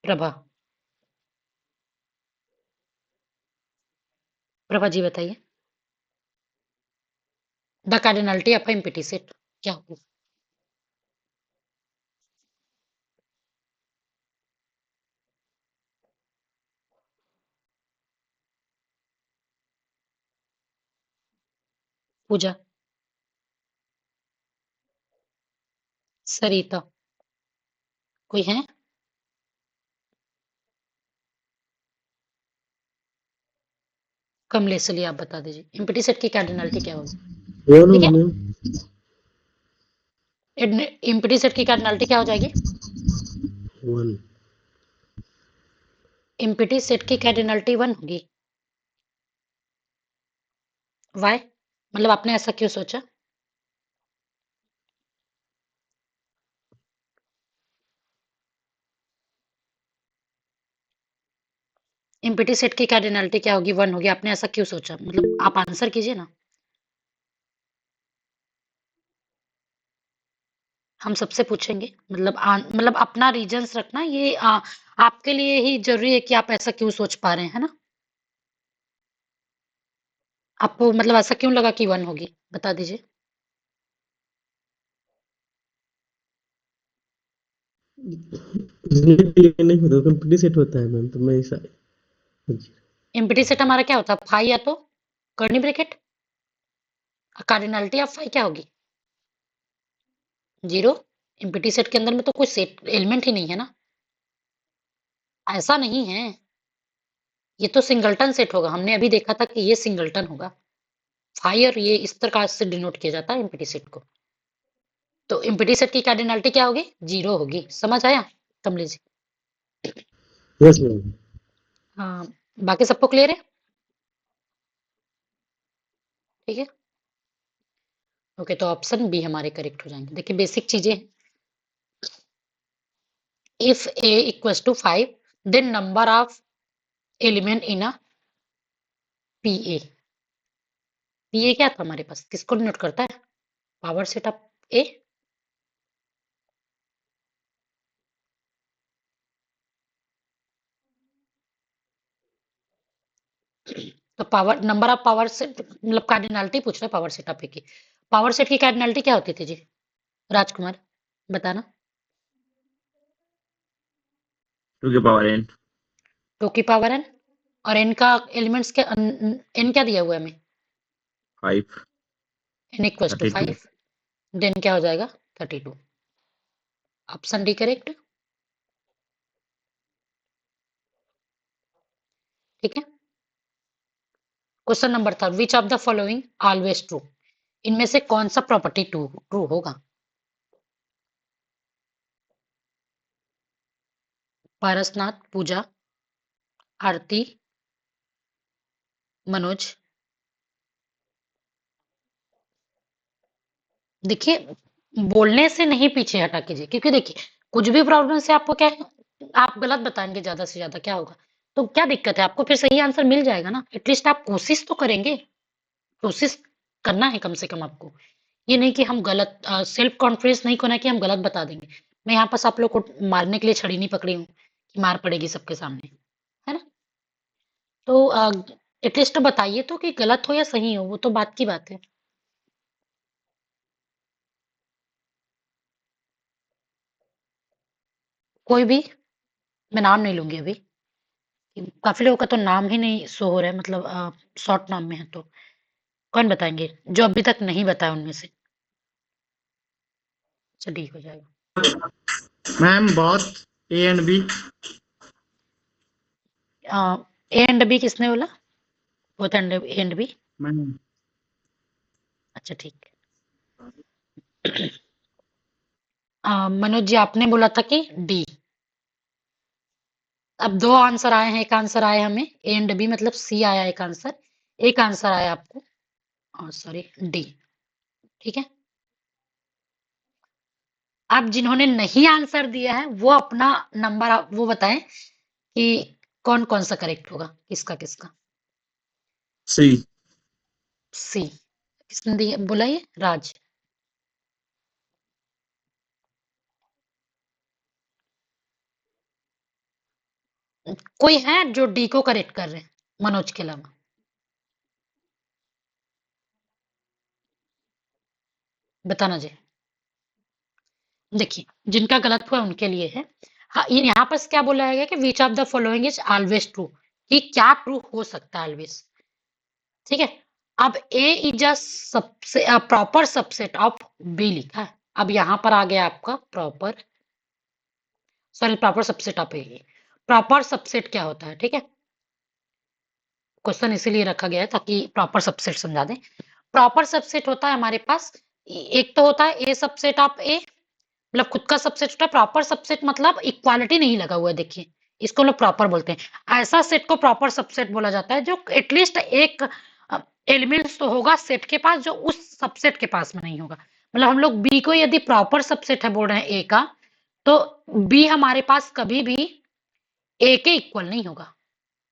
प्रभा? प्रभा जी बताइए, the cardinality of empty set क्या होगी? पूजा, सरिता, कोई है? कमलेश, चलिए आप बता दीजिए एम्प्टी सेट की कार्डिनलिटी क्या होगी। वन ठीक है, होगी एम्प्टी सेट की कार्डिनलिटी क्या हो जाएगी? वन। एम्प्टी सेट की कार्डिनलिटी 1 होगी। वाई, मतलब आपने ऐसा क्यों सोचा? एम्प्टी सेट की कार्डिनलिटी क्या होगी? 1 होगी। आपने ऐसा क्यों सोचा? मतलब आप आंसर कीजिए ना। हम सबसे पूछेंगे, मतलब अपना रीजंस रखना, ये आपके लिए ही जरूरी है कि आप ऐसा क्यों सोच पा रहे हैं, है ना? आपको मतलब ऐसा क्यों लगा कि 1 होगी, बता दीजिए। ये नहीं होता, कंप्लीट सेट होता है मैम, तो मैं ऐसा। एम्प्टी सेट हमारा क्या होता है? फाई या तो curly bracket. Cardinality of phi क्या होगी? 0। एम्प्टी सेट के अंदर में तो कोई सेट एलिमेंट ही नहीं है ना, ऐसा नहीं है। ये तो सिंगलटन सेट होगा, हमने अभी देखा था कि ये सिंगलटन होगा। फाई और ये इस प्रकार से डिनोट किया जाता है एम्प्टी सेट को। तो एम्प्टी सेट की कार्डिनलिटी क्या होगी? 0 होगी। समझ आया कमलेश जी? Yes ma'am. हाँ, बाकी सबको क्लियर है? ठीक है, ओके, तो ऑप्शन बी हमारे करेक्ट हो जाएंगे। देखिए बेसिक चीजें, if A equals to 5 then number of element in a P A. P A क्या था हमारे पास, किसको डिनोट करता है? Power set of A. Power number of power set मतलब कार्डिनलिटी पूछ रहा है पावर सेट आपे की। पावर सेट की कार्डिनलिटी क्या होती थी जी? राजकुमार बताना। 2 के पावर n। 2 की पावर n और n का एलिमेंट्स क्या n क्या दिया हुआ है हमें? 5। n equals to 32। 5 देन क्या हो जाएगा 32। Option D correct. ठीक है। Question number 3 which of the following always true. इनमें से कौन सा प्रॉपर्टी ट्रू होगा? पारसनाथ, पूजा, आरती, मनोज। देखिए बोलने से नहीं पीछे हटा कीजिए, क्योंकि देखिए कुछ भी प्रॉब्लम से आपको क्या है, आप गलत बताएंगे ज्यादा से ज्यादा क्या होगा? तो क्या दिक्कत है, आपको फिर सही आंसर मिल जाएगा ना। एटलीस्ट आप कोशिश तो करेंगे, कोशिश करना है कम से कम आपको। ये नहीं कि हम गलत सेल्फ कॉन्फिडेंस नहीं होना कि हम गलत बता देंगे। मैं यहाँ पास आप लोग को मारने के लिए छड़ी नहीं पकड़ी हूँ कि मार पड़ेगी सबके सामने, है ना? तो एटलीस्ट तो बताइए तो कि गलत हो या सही हो, वो तो बात की बात है। कोई भी, मैं नाम नहीं लूंगी अभी। काफी लोगों का तो नाम ही नहीं शो हो रहा है, मतलब शॉर्ट नाम में है। तो कौन बताएंगे जो अभी तक नहीं बताया उनमें से? अच्छा ठीक हो जाएगा। मैम बहुत A and B. A and B किसने बोला? Both A and B. Ma'am अच्छा ठीक है। मनोज जी आपने बोला था कि डी। अब 2 आंसर आए हैं, एक आंसर आया हमें ए एंड बी मतलब सी आया एक आंसर, एक आंसर आया आपको सॉरी डी। ठीक है। अब जिन्होंने नहीं आंसर दिया है वो अपना नंबर वो बताएं कि कौन कौन सा करेक्ट होगा, किसका किसका। सी। सी किसने दिया बोला? ये राज। कोई है जो डी को करेक्ट कर रहे हैं मनोज के अलावा? बताना जी। देखिए जिनका गलत हुआ उनके लिए है। हाँ यहाँ पर क्या बोला है कि which of the following is always true, कि क्या ट्रू हो सकता है ऑलवेज। ठीक है। अब ए इज अ सबसे प्रॉपर सबसेट ऑफ बी लिखा है। अब यहां पर आ गया आपका proper sorry proper subset of A. Proper subset क्या होता है? ठीक है, क्वेश्चन इसीलिए रखा गया है ताकि प्रॉपर सबसेट समझा दें। प्रॉपर सबसेट होता है हमारे पास, एक तो होता है ए सबसेट ऑफ ए, मतलब खुद का सबसेट होता है। प्रॉपर सबसेट मतलब इक्वालिटी नहीं लगा हुआ है, देखिए इसको लोग प्रॉपर बोलते हैं। ऐसा सेट को प्रॉपर सबसेट बोला जाता है जो एटलीस्ट एक एलिमेंट्स तो होगा सेट के पास जो उस सबसेट के पास में नहीं होगा। मतलब हम लोग बी को यदि प्रॉपर सबसेट है बोल रहे हैं ए का, तो बी हमारे पास कभी भी ए के इक्वल नहीं होगा।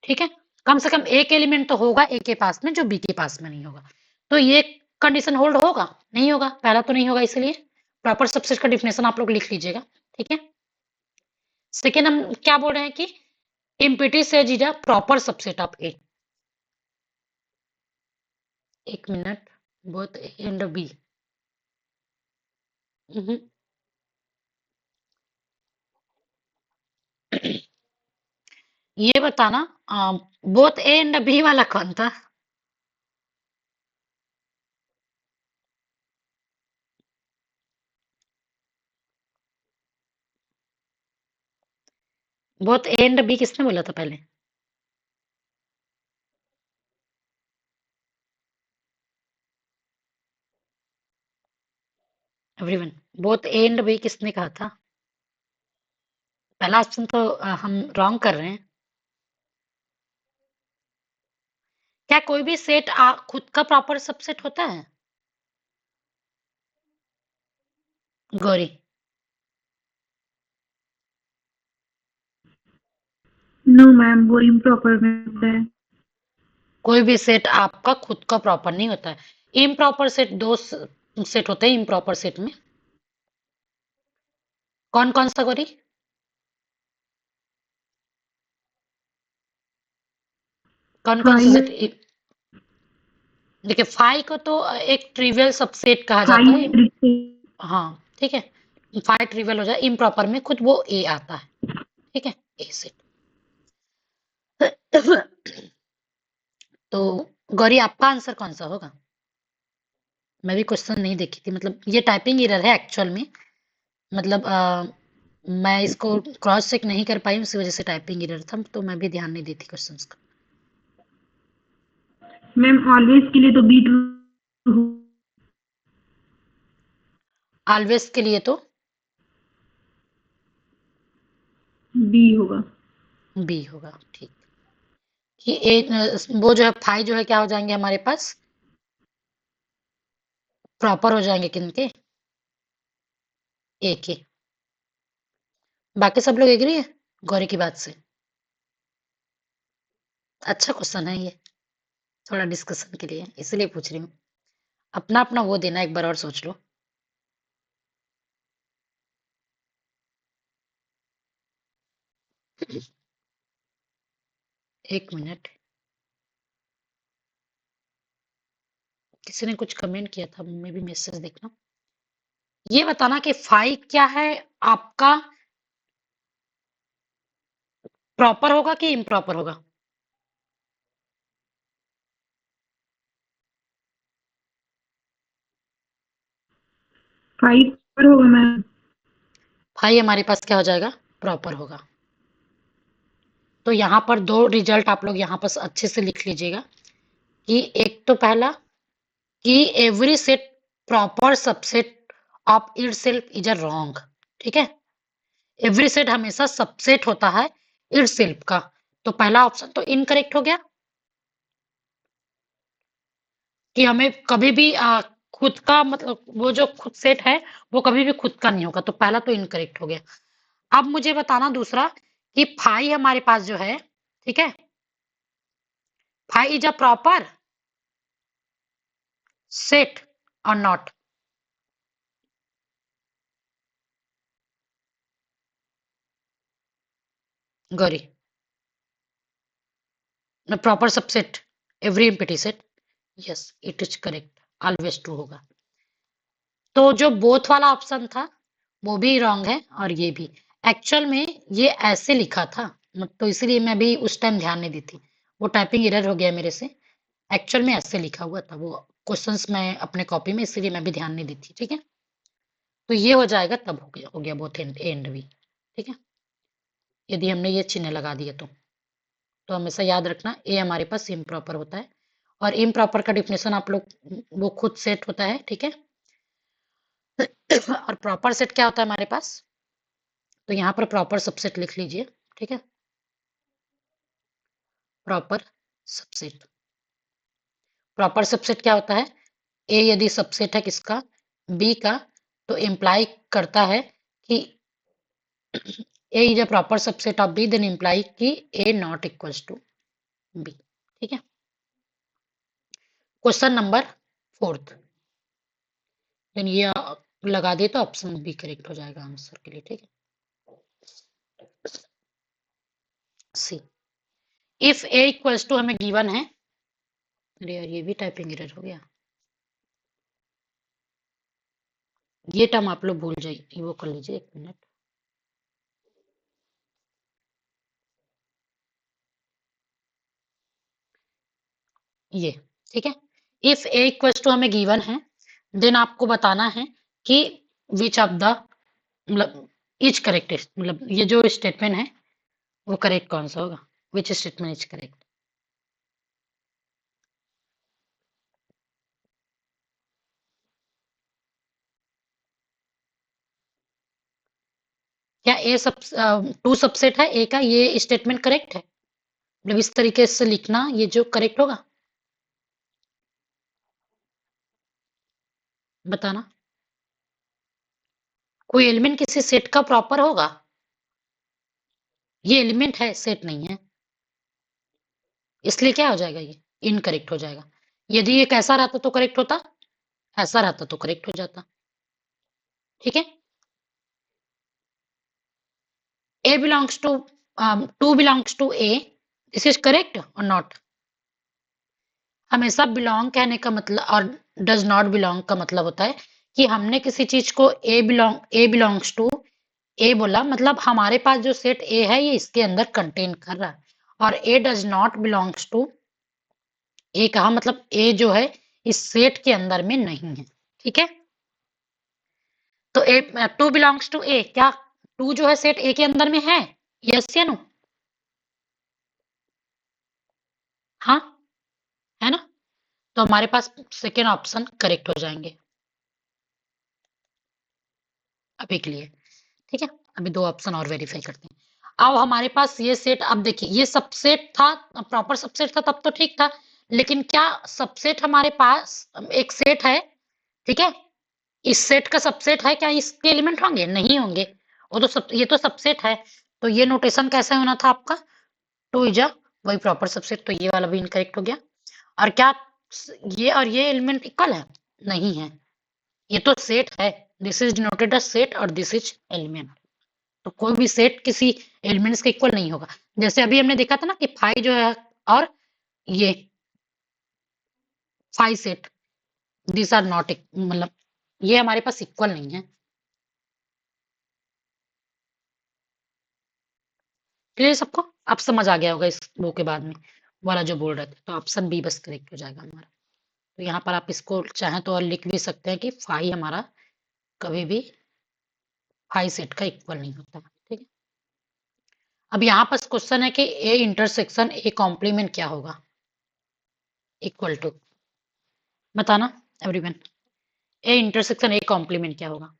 ठीक है, कम से कम एक एलिमेंट तो होगा ए के पास में जो बी के पास में नहीं होगा। तो ये कंडीशन होल्ड होगा? नहीं होगा, पहला तो नहीं होगा, इसलिए प्रॉपर सबसेट का डिफिनेशन आप लोग लिख लीजिएगा। ठीक है। सेकेंड हम क्या बोल रहे हैं कि empty set is a proper subset of A. एक minute, both A and B. ये बताना बोथ ए एंड बी वाला कौन था? बोथ ए एंड बी किसने बोला था पहले? Everyone, both A and B किसने कहा था? पहला ऑप्शन तो हम रॉन्ग कर रहे हैं। क्या कोई भी सेट खुद का प्रॉपर सबसेट होता है? गौरी, नो मैम, वो इम्प्रॉपर में होता है। कोई भी सेट आपका खुद का प्रॉपर नहीं होता है। इम्प्रॉपर सेट दो सेट होते हैं इम्प्रॉपर सेट में। कौन कौन सा गौरी? कौन कौन सा सेट? देखिए फाई को तो एक ट्रिवियल सबसेट कहा जाता है। फाइव हाँ ठीक है, फाई ट्रिवियल हो जाए, इम्प्रॉपर में खुद वो ए आता है, ठीक है, ए सेट। तो गौरी आपका आंसर कौन सा होगा? मैं भी क्वेश्चन नहीं देखी थी, मतलब ये टाइपिंग एरर है एक्चुअल में, मतलब मैं इसको क्रॉस चेक नहीं कर पाई, उसी वजह से टाइपिंग एरर था, तो मैं भी ध्यान नहीं देती क्वेश्चंस का। मैम ऑलवेज के लिए तो बी ट्रू ऑलवेज के लिए तो बी होगा। बी होगा, ठीक। कि ए वो जो है फाई जो है क्या हो जाएंगे हमारे पास, प्रॉपर हो जाएंगे किनके, ए के। बाकी सब लोग एग्री है गौरी की बात से? अच्छा क्वेश्चन है ये, थोड़ा डिस्कशन के लिए इसलिए पूछ रही हूँ, अपना अपना वो देना, एक बार और सोच लो। एक मिनट, किसी ने कुछ कमेंट किया था, मैं भी मैसेज देखना। ये बताना कि फाई क्या है आपका, प्रॉपर होगा कि इम्प्रॉपर होगा? फाइव पर होगा मैम। फाई हमारे पास क्या हो जाएगा, प्रॉपर होगा। तो यहाँ पर दो रिजल्ट आप लोग यहाँ पर अच्छे से लिख लीजिएगा, कि एक तो पहला कि every set proper subset of itself is a wrong, ठीक है, एवरी सेट हमेशा सबसेट होता है इटसेल्फ का, तो पहला ऑप्शन तो इनकरेक्ट हो गया, कि हमें कभी भी खुद का मतलब वो जो खुद सेट है वो कभी भी खुद का नहीं होगा, तो पहला तो इनकरेक्ट हो गया। अब मुझे बताना दूसरा कि फाई हमारे पास जो है, ठीक है, phi is a proper set or not? Gauri, proper subset every empty set, yes it is correct, always true होगा। तो जो बोथ वाला ऑप्शन था वो भी रॉन्ग है, और ये भी एक्चुअल में ये ऐसे लिखा था, तो इसलिए मैं भी उस टाइम ध्यान नहीं दी थी, वो टाइपिंग एरर हो गया मेरे से, एक्चुअल में ऐसे लिखा हुआ था वो क्वेश्चंस में अपने कॉपी में, इसलिए मैं भी ध्यान नहीं दी थी, ठीक है। तो ये हो जाएगा, तब हो गया बोथ एंड भी, ठीक है, यदि हमने ये चिन्ह लगा दिया तो हमेशा याद रखना ए हमारे पास इम्प्रॉपर होता है, और इम्प्रॉपर का डिफिनेशन आप लोग वो खुद सेट होता है, ठीक है। और प्रॉपर सेट क्या होता है हमारे पास, तो यहाँ पर प्रॉपर सबसेट लिख लीजिए, ठीक है, प्रॉपर सबसेट। प्रॉपर सबसेट क्या होता है, ए यदि सबसेट है किसका, बी का, तो इम्प्लाई करता है कि A is a proper subset of B, then imply कि A not equals to B, ठीक है। क्वेश्चन नंबर 4, देन ये लगा दिए तो ऑप्शन बी करेक्ट हो जाएगा आंसर के लिए, ठीक है। सी, इफ ए इक्वल्स टू हमें गिवन है, अरे यार ये भी टाइपिंग एरर हो गया, ये टर्म आप लोग भूल जाइए, वो कर लीजिए, एक मिनट, ये ठीक है। इफ ए इक्वल्स टू हमें गिवन है, देन आपको बताना है कि विच ऑफ द मतलब इज करेक्ट, मतलब ये जो स्टेटमेंट है वो करेक्ट कौन सा होगा, विच स्टेटमेंट इज करेक्ट। क्या ए सब टू सबसेट है ए का, ये स्टेटमेंट करेक्ट है, मतलब इस तरीके से लिखना ये जो करेक्ट होगा, बताना। कोई एलिमेंट किसी सेट का प्रॉपर होगा, ये एलिमेंट है सेट नहीं है, इसलिए क्या हो जाएगा, ये इनकरेक्ट हो जाएगा। यदि ये कैसा रहता तो करेक्ट होता, ऐसा रहता तो करेक्ट हो जाता, ठीक है। A belongs to 2 belongs to A, this is correct or not? हमेशा बिलोंग कहने का मतलब और डज नॉट बिलोंग का मतलब होता है कि हमने किसी चीज को ए बिलोंग्स टू ए बोला, मतलब हमारे पास जो सेट ए है ये इसके अंदर कंटेन कर रहा है, और ए डज नॉट बिलोंग्स टू ए कहा मतलब ए जो है इस सेट के अंदर में नहीं है। ठीक है, तो ए टू बिलोंग्स टू ए, क्या टू जो है सेट ए के अंदर में है? यस या नो? हाँ, है ना? तो हमारे पास सेकेंड ऑप्शन करेक्ट हो जाएंगे अभी के लिए। ठीक है, अभी दो ऑप्शन और वेरीफाई करते हैं। अब हमारे पास ये सेट, अब देखिए ये सबसेट था, प्रॉपर सबसेट था तब तो ठीक था, लेकिन क्या सबसेट हमारे पास एक सेट है, ठीक है, इस सेट का सबसेट है, क्या इसके एलिमेंट होंगे? नहीं होंगे, वो तो सब, ये तो सबसेट है, तो ये नोटेशन कैसे होना था आपका? टू इज अ वही प्रॉपर सबसेट, तो ये वाला भी इनकरेक्ट हो गया। और क्या ये और ये एलिमेंट इक्वल है? नहीं है, ये तो सेट है, this is denoted a set और दिस इज एलिमेंट, तो कोई भी सेट किसी एलिमेंट्स के इक्वल नहीं होगा। जैसे अभी हमने देखा था ना कि फाइव जो है और ये five set, this are not, मतलब ये हमारे पास इक्वल नहीं है। क्लियर सबको? अब समझ आ गया होगा इस वो के बाद में वाला जो बोल रहे थे, तो ऑप्शन बी बस करेक्ट हो जाएगा हमारा। तो यहाँ पर आप इसको चाहें तो और लिख भी सकते हैं कि फाइव हमारा कभी भी फाइव सेट का इक्वल नहीं होता। ठीक है, अब यहाँ पर क्वेश्चन है कि ए इंटरसेक्शन ए कॉम्प्लीमेंट क्या होगा? इक्वल टू, बताना everyone, A intersection A complement क्या होगा?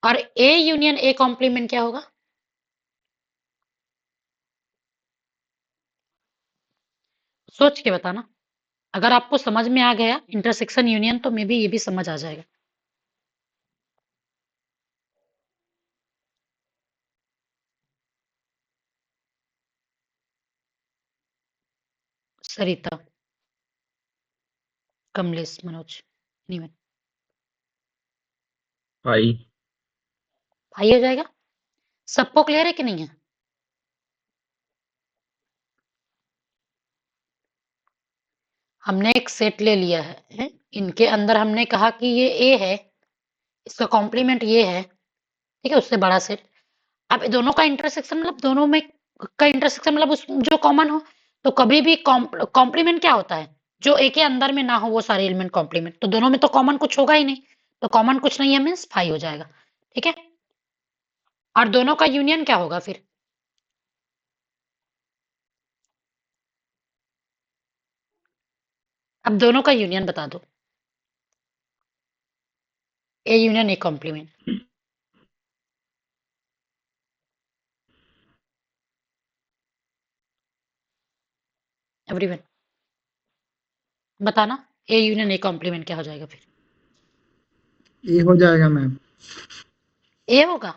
और ए यूनियन ए कॉम्प्लीमेंट क्या होगा? सोच के बताना, अगर आपको समझ में आ गया इंटरसेक्शन यूनियन तो मे बी ये भी समझ आ जाएगा। सरिता, कमलेश, मनोज, एनीवन, फाइव। भाई हो जाएगा? सबको क्लियर है कि नहीं है? हमने एक सेट ले लिया है, इनके अंदर हमने कहा कि ये ए है, इसका कॉम्प्लीमेंट ये है, ठीक है, उससे बड़ा सेट। अब दोनों का इंटरसेक्शन मतलब दोनों में का इंटरसेक्शन मतलब उस जो कॉमन हो, तो कभी भी कॉम्प्लीमेंट क्या होता है? जो ए के अंदर में ना हो वो सारे एलिमेंट कॉम्प्लीमेंट, तो दोनों में तो कॉमन कुछ होगा ही नहीं, तो कॉमन कुछ नहीं है मीन्स फाइव हो जाएगा। ठीक है, और दोनों का यूनियन क्या होगा फिर? अब दोनों का यूनियन बता दो, A union A complement. Everyone बताना, ए यूनियन ए कॉम्प्लीमेंट क्या हो जाएगा फिर? ये हो जाएगा मैम। ए होगा?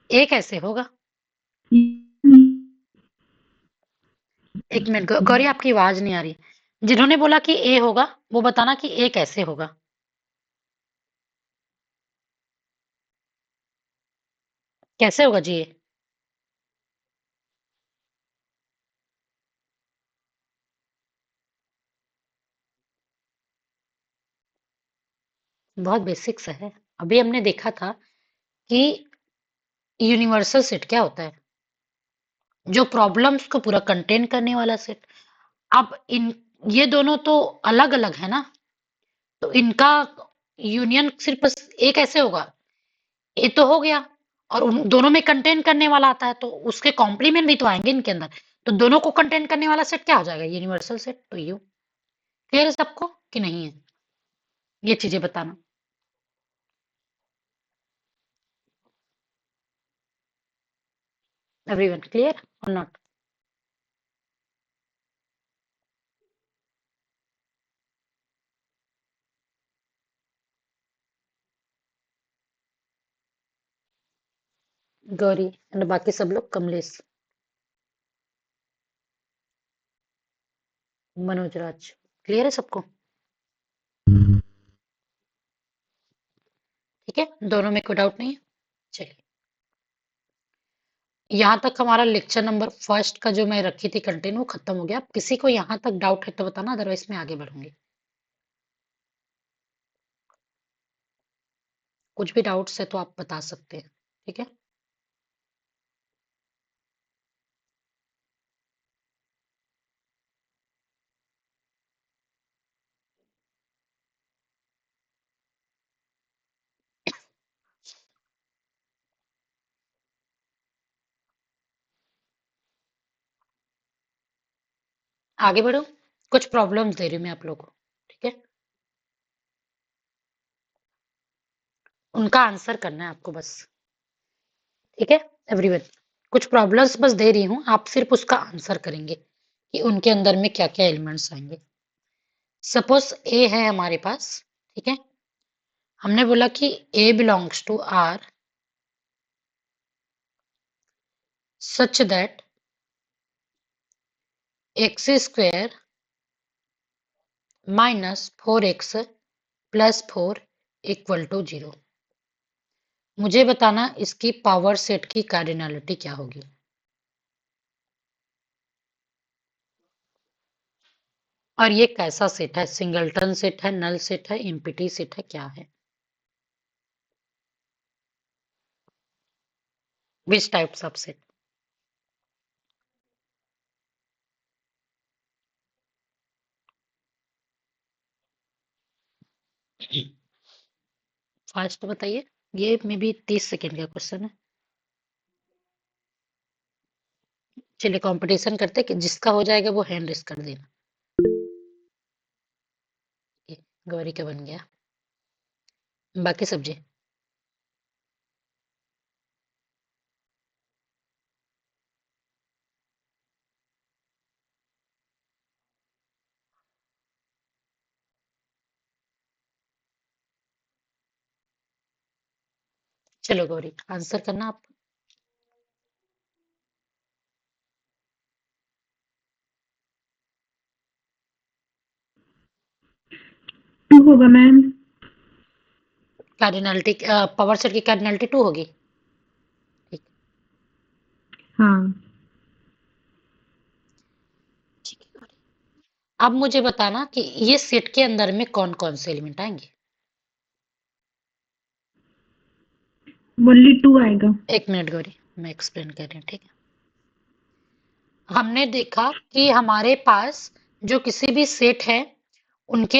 ए कैसे होगा? एक मिनट गौरी, आपकी आवाज नहीं आ रही। जिन्होंने बोला कि ए होगा वो बताना कि ए कैसे होगा। कैसे होगा जी ए? बहुत बेसिक सा है, अभी हमने देखा था कि यूनिवर्सल सेट क्या होता है? जो प्रॉब्लम्स को पूरा कंटेन करने वाला सेट। अब इन ये दोनों तो अलग अलग है ना, तो इनका यूनियन सिर्फ बस ए कैसे होगा? ए तो हो गया, और उन दोनों में कंटेन करने वाला आता है, तो उसके कॉम्प्लीमेंट भी तो आएंगे इनके अंदर, तो दोनों को कंटेन करने वाला सेट क्या हो जाएगा? Universal set. तो यू क्लियर है सबको कि नहीं है? ये चीजें बताना। एवरीवन क्लियर और नॉट? गौरी एंड बाकी सब लोग, कमलेश, मनोज राज, क्लियर है सबको? ठीक है, दोनों में कोई डाउट नहीं है? चलिए, यहाँ तक हमारा लेक्चर नंबर फर्स्ट का जो मैं रखी थी कंटेंट वो खत्म हो गया। अब किसी को यहाँ तक डाउट है तो बताना, अदरवाइज मैं आगे बढ़ूंगी। कुछ भी डाउट्स है तो आप बता सकते हैं, ठीक है। आगे बढ़ो। कुछ प्रॉब्लम्स दे रही हूँ मैं आप लोगों को, ठीक है। उनका आंसर करना है आपको बस, ठीक है एवरीवन। कुछ प्रॉब्लम्स बस दे रही हूँ, आप सिर्फ उसका आंसर करेंगे कि उनके अंदर में क्या क्या एलिमेंट्स आएंगे। सपोज ए है हमारे पास, ठीक है। हमने बोला कि A belongs to R such that x square minus 4x plus 4 equal to 0। मुझे बताना इसकी पावर सेट की कार्डिनलिटी क्या होगी। और ये कैसा सेट है, सिंगलटन सेट है, नल सेट है, एम्प्टी सेट है, क्या है, which types of set. Fast बताइए, ये में भी 30 सेकेंड का क्वेश्चन है। चलिए कंपटीशन करते कि जिसका हो जाएगा वो हैंड रेस कर देना। ये गौरी का बन गया, बाकी सब्जी। चलो गौरी आंसर करना आप। 2 होगा मैम। कार्डिनलिटी पावर सेट की कार्डिनलिटी 2 होगी, ठीक। हाँ। ठीक है गौरी। अब मुझे बताना कि ये सेट के अंदर में कौन कौन से एलिमेंट आएंगे। ओनली 2 आएगा। 1 मिनट गौरी, मैं एक्सप्लेन कर रही हूँ, ठीक है। हमने देखा कि हमारे पास जो किसी भी सेट है उनके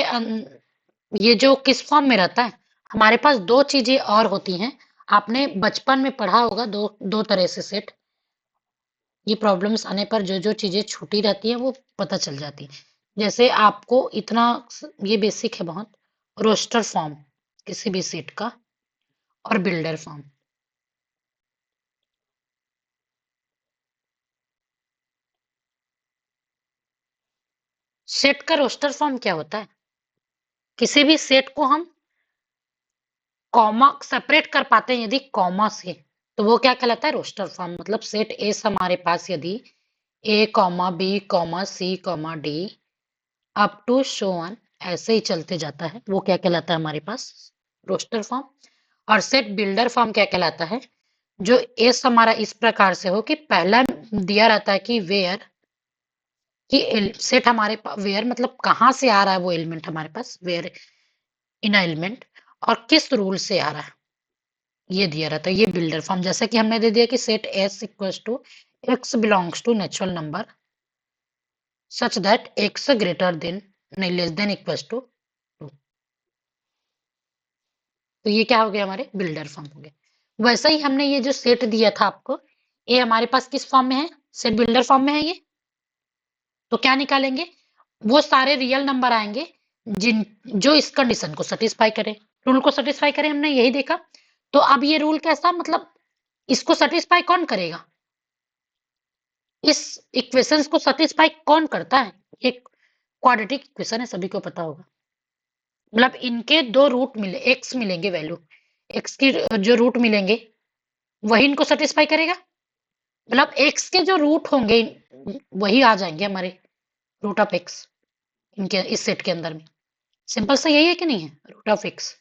ये जो किस फॉर्म में रहता है, हमारे पास दो चीजें और होती हैं। आपने बचपन में पढ़ा होगा, दो तरह से सेट। ये प्रॉब्लम्स आने पर जो जो चीजें छूटी रहती हैं वो पता चल जाती है। जैसे आपको इतना, ये बेसिक है बहुत, रोस्टर फॉर्म किसी भी सेट का और बिल्डर फॉर्म। सेट का रोस्टर फॉर्म क्या होता है, किसी भी सेट को हम कॉमा सेपरेट कर पाते हैं यदि कॉमा से, तो वो क्या कहलाता है, रोस्टर फॉर्म। मतलब सेट एस हमारे पास यदि A comma B comma C comma D up to so on ऐसे ही चलते जाता है, वो क्या कहलाता है हमारे पास, रोस्टर फॉर्म। और सेट बिल्डर फॉर्म क्या कहलाता है, जो एस हमारा इस प्रकार से हो कि पहला दिया रहता है कि वेयर कि सेट हमारे पास, वेयर मतलब कहाँ से आ रहा है वो एलिमेंट हमारे पास, वेयर इन एलिमेंट, और किस रूल से आ रहा है ये दिया रहता है, ये बिल्डर फॉर्म। जैसे कि हमने दे दिया कि set S equals to x belongs to natural number such that x greater than नहीं लेस देन इक्वल्स टू 2। तो ये क्या हो गया, हमारे बिल्डर फॉर्म हो गया। वैसे ही हमने ये जो सेट दिया था आपको, ये हमारे पास किस फॉर्म में है, सेट बिल्डर फॉर्म में है ये। तो क्या निकालेंगे, वो सारे रियल नंबर आएंगे जिन जो इस कंडीशन को सेटिस्फाई करें, रूल को सेटिस्फाई करें, हमने यही देखा। तो अब ये रूल कैसा, मतलब इसको सेटिस्फाई कौन करेगा, इस इक्वेशंस को सेटिस्फाई कौन करता है, एक क्वाड्रेटिक इक्वेशन है, सभी को पता होगा। मतलब इनके दो रूट मिले, एक्स मिलेंगे, वैल्यू एक्स की जो रूट मिलेंगे वही इनको सेटिस्फाई करेगा। मतलब एक्स के जो रूट होंगे वही आ जाएंगे हमारे रूट ऑफ एक्स इनके इस सेट के अंदर में। सिंपल सा यही है कि नहीं है, रूट ऑफ एक्स।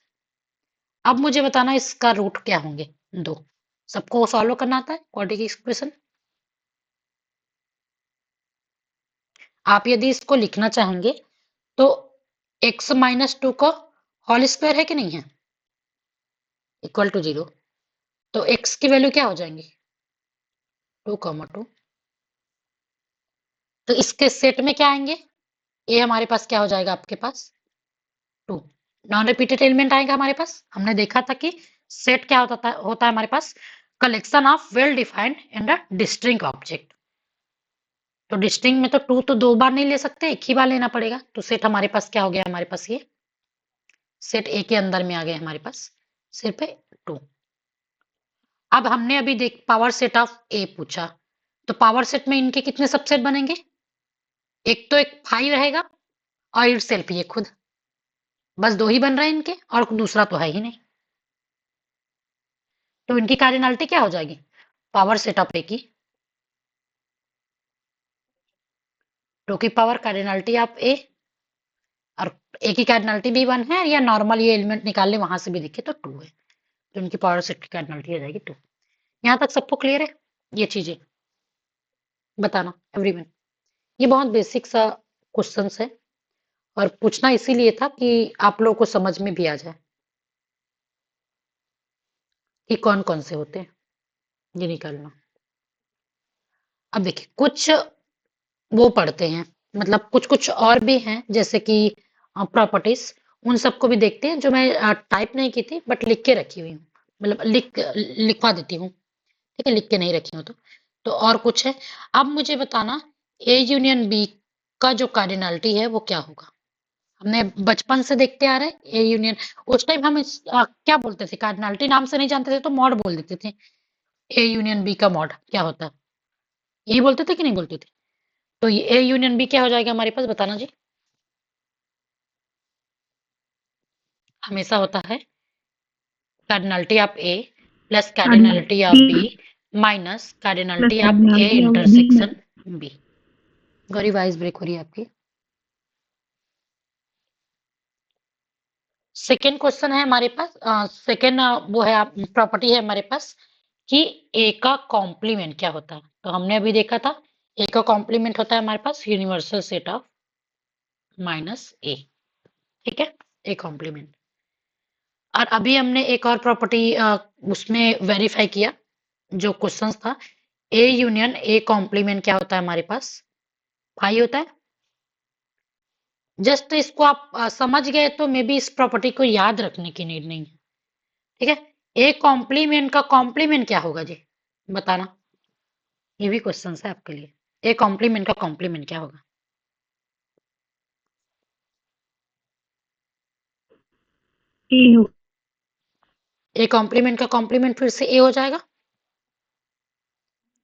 अब मुझे बताना इसका रूट क्या होंगे, दो। सबको सॉल्व करना आता है क्वाड्रेटिक एक्सप्रेशन? आप यदि इसको लिखना चाहेंगे तो x माइनस 2 का होल स्क्वायर है कि नहीं है, इक्वल टू 0, तो x की वैल्यू क्या हो जाएंगी 2, 2। तो इसके सेट में क्या आएंगे, a हमारे पास क्या हो जाएगा आपके पास 2, नॉन रिपीटेड एलिमेंट आएगा हमारे पास। हमने देखा था कि सेट क्या होता है हमारे पास, collection of well defined and a distinct object. तो डिस्टिंक्ट में तो 2 तो 2 बार नहीं ले सकते, एक ही बार लेना पड़ेगा। तो सेट हमारे पास क्या हो गया, हमारे पास ये सेट ए के अंदर में आ गया हमारे पास सिर्फ 2। अब हमने अभी देख पावर सेट ऑफ ए पूछा, तो पावर सेट में इनके कितने सबसेट बनेंगे, एक तो एक 5 रहेगा और इट सेल्फ ये खुद, बस 2 ही बन रहे हैं इनके, और दूसरा तो है ही नहीं। तो इनकी कार्डिनलिटी क्या हो जाएगी, पावर सेट ऑफ ए की 2 की पावर कार्डिनलिटी ऑफ ए, और ए की कार्डिनलिटी भी 1 है, या नॉर्मल ये एलिमेंट निकाल ले वहां से भी दिखे तो 2 है, तो इनकी पावर सेट की कार्डिनलिटी आ जाएगी 2। यहाँ तक सबको क्लियर है ये चीजें, बताना एवरीवन। ये बहुत बेसिक सा क्वेश्चन है और पूछना इसीलिए था कि आप लोगों को समझ में भी आ जाए कि कौन कौन से होते हैं, ये निकालना। अब देखिए कुछ वो पढ़ते हैं, मतलब कुछ कुछ और भी हैं जैसे कि प्रॉपर्टीज, उन सबको भी देखते हैं, जो मैं टाइप नहीं की थी बट लिख के रखी हुई हूँ, मतलब लिखवा देती हूँ, ठीक है, लिख के नहीं रखी हूँ तो और कुछ है। अब मुझे बताना ए यूनियन बी का जो कार्डिनलिटी है वो क्या होगा। हमने बचपन से देखते आ रहे हैं ए यूनियन, उस टाइम हम क्या बोलते थे, कार्डिनलिटी नाम से नहीं जानते थे तो मॉड बोल देते थे। ए यूनियन बी का मॉड क्या होता है, यही बोलते थे कि नहीं बोलते थे। तो ये ए यूनियन बी क्या हो जाएगा हमारे पास, बताना जी। हमेशा होता है cardinality of A plus cardinality of B minus cardinality of A intersection B. Gauri voice break हो रही है आपकी। सेकेंड क्वेश्चन है हमारे पास, सेकेंड वो है प्रॉपर्टी है हमारे पास कि ए का कॉम्प्लीमेंट क्या होता है। तो हमने अभी देखा था ए का कॉम्प्लीमेंट होता है हमारे पास यूनिवर्सल सेट ऑफ माइनस ए, ठीक है, ए कॉम्प्लीमेंट। और अभी हमने एक और प्रॉपर्टी उसमें वेरीफाई किया, जो क्वेश्चन था ए यूनियन ए कॉम्प्लीमेंट क्या होता है हमारे पास, 5 होता है। जस्ट इसको आप समझ गए तो मे बी इस प्रॉपर्टी को याद रखने की नीड नहीं है, ठीक है। ए कॉम्प्लीमेंट का कॉम्प्लीमेंट क्या होगा जी, बताना, ये भी क्वेश्चन है आपके लिए। ए कॉम्प्लीमेंट का कॉम्प्लीमेंट क्या होगा, ए हो ए कॉम्प्लीमेंट का कॉम्प्लीमेंट फिर से ए हो जाएगा,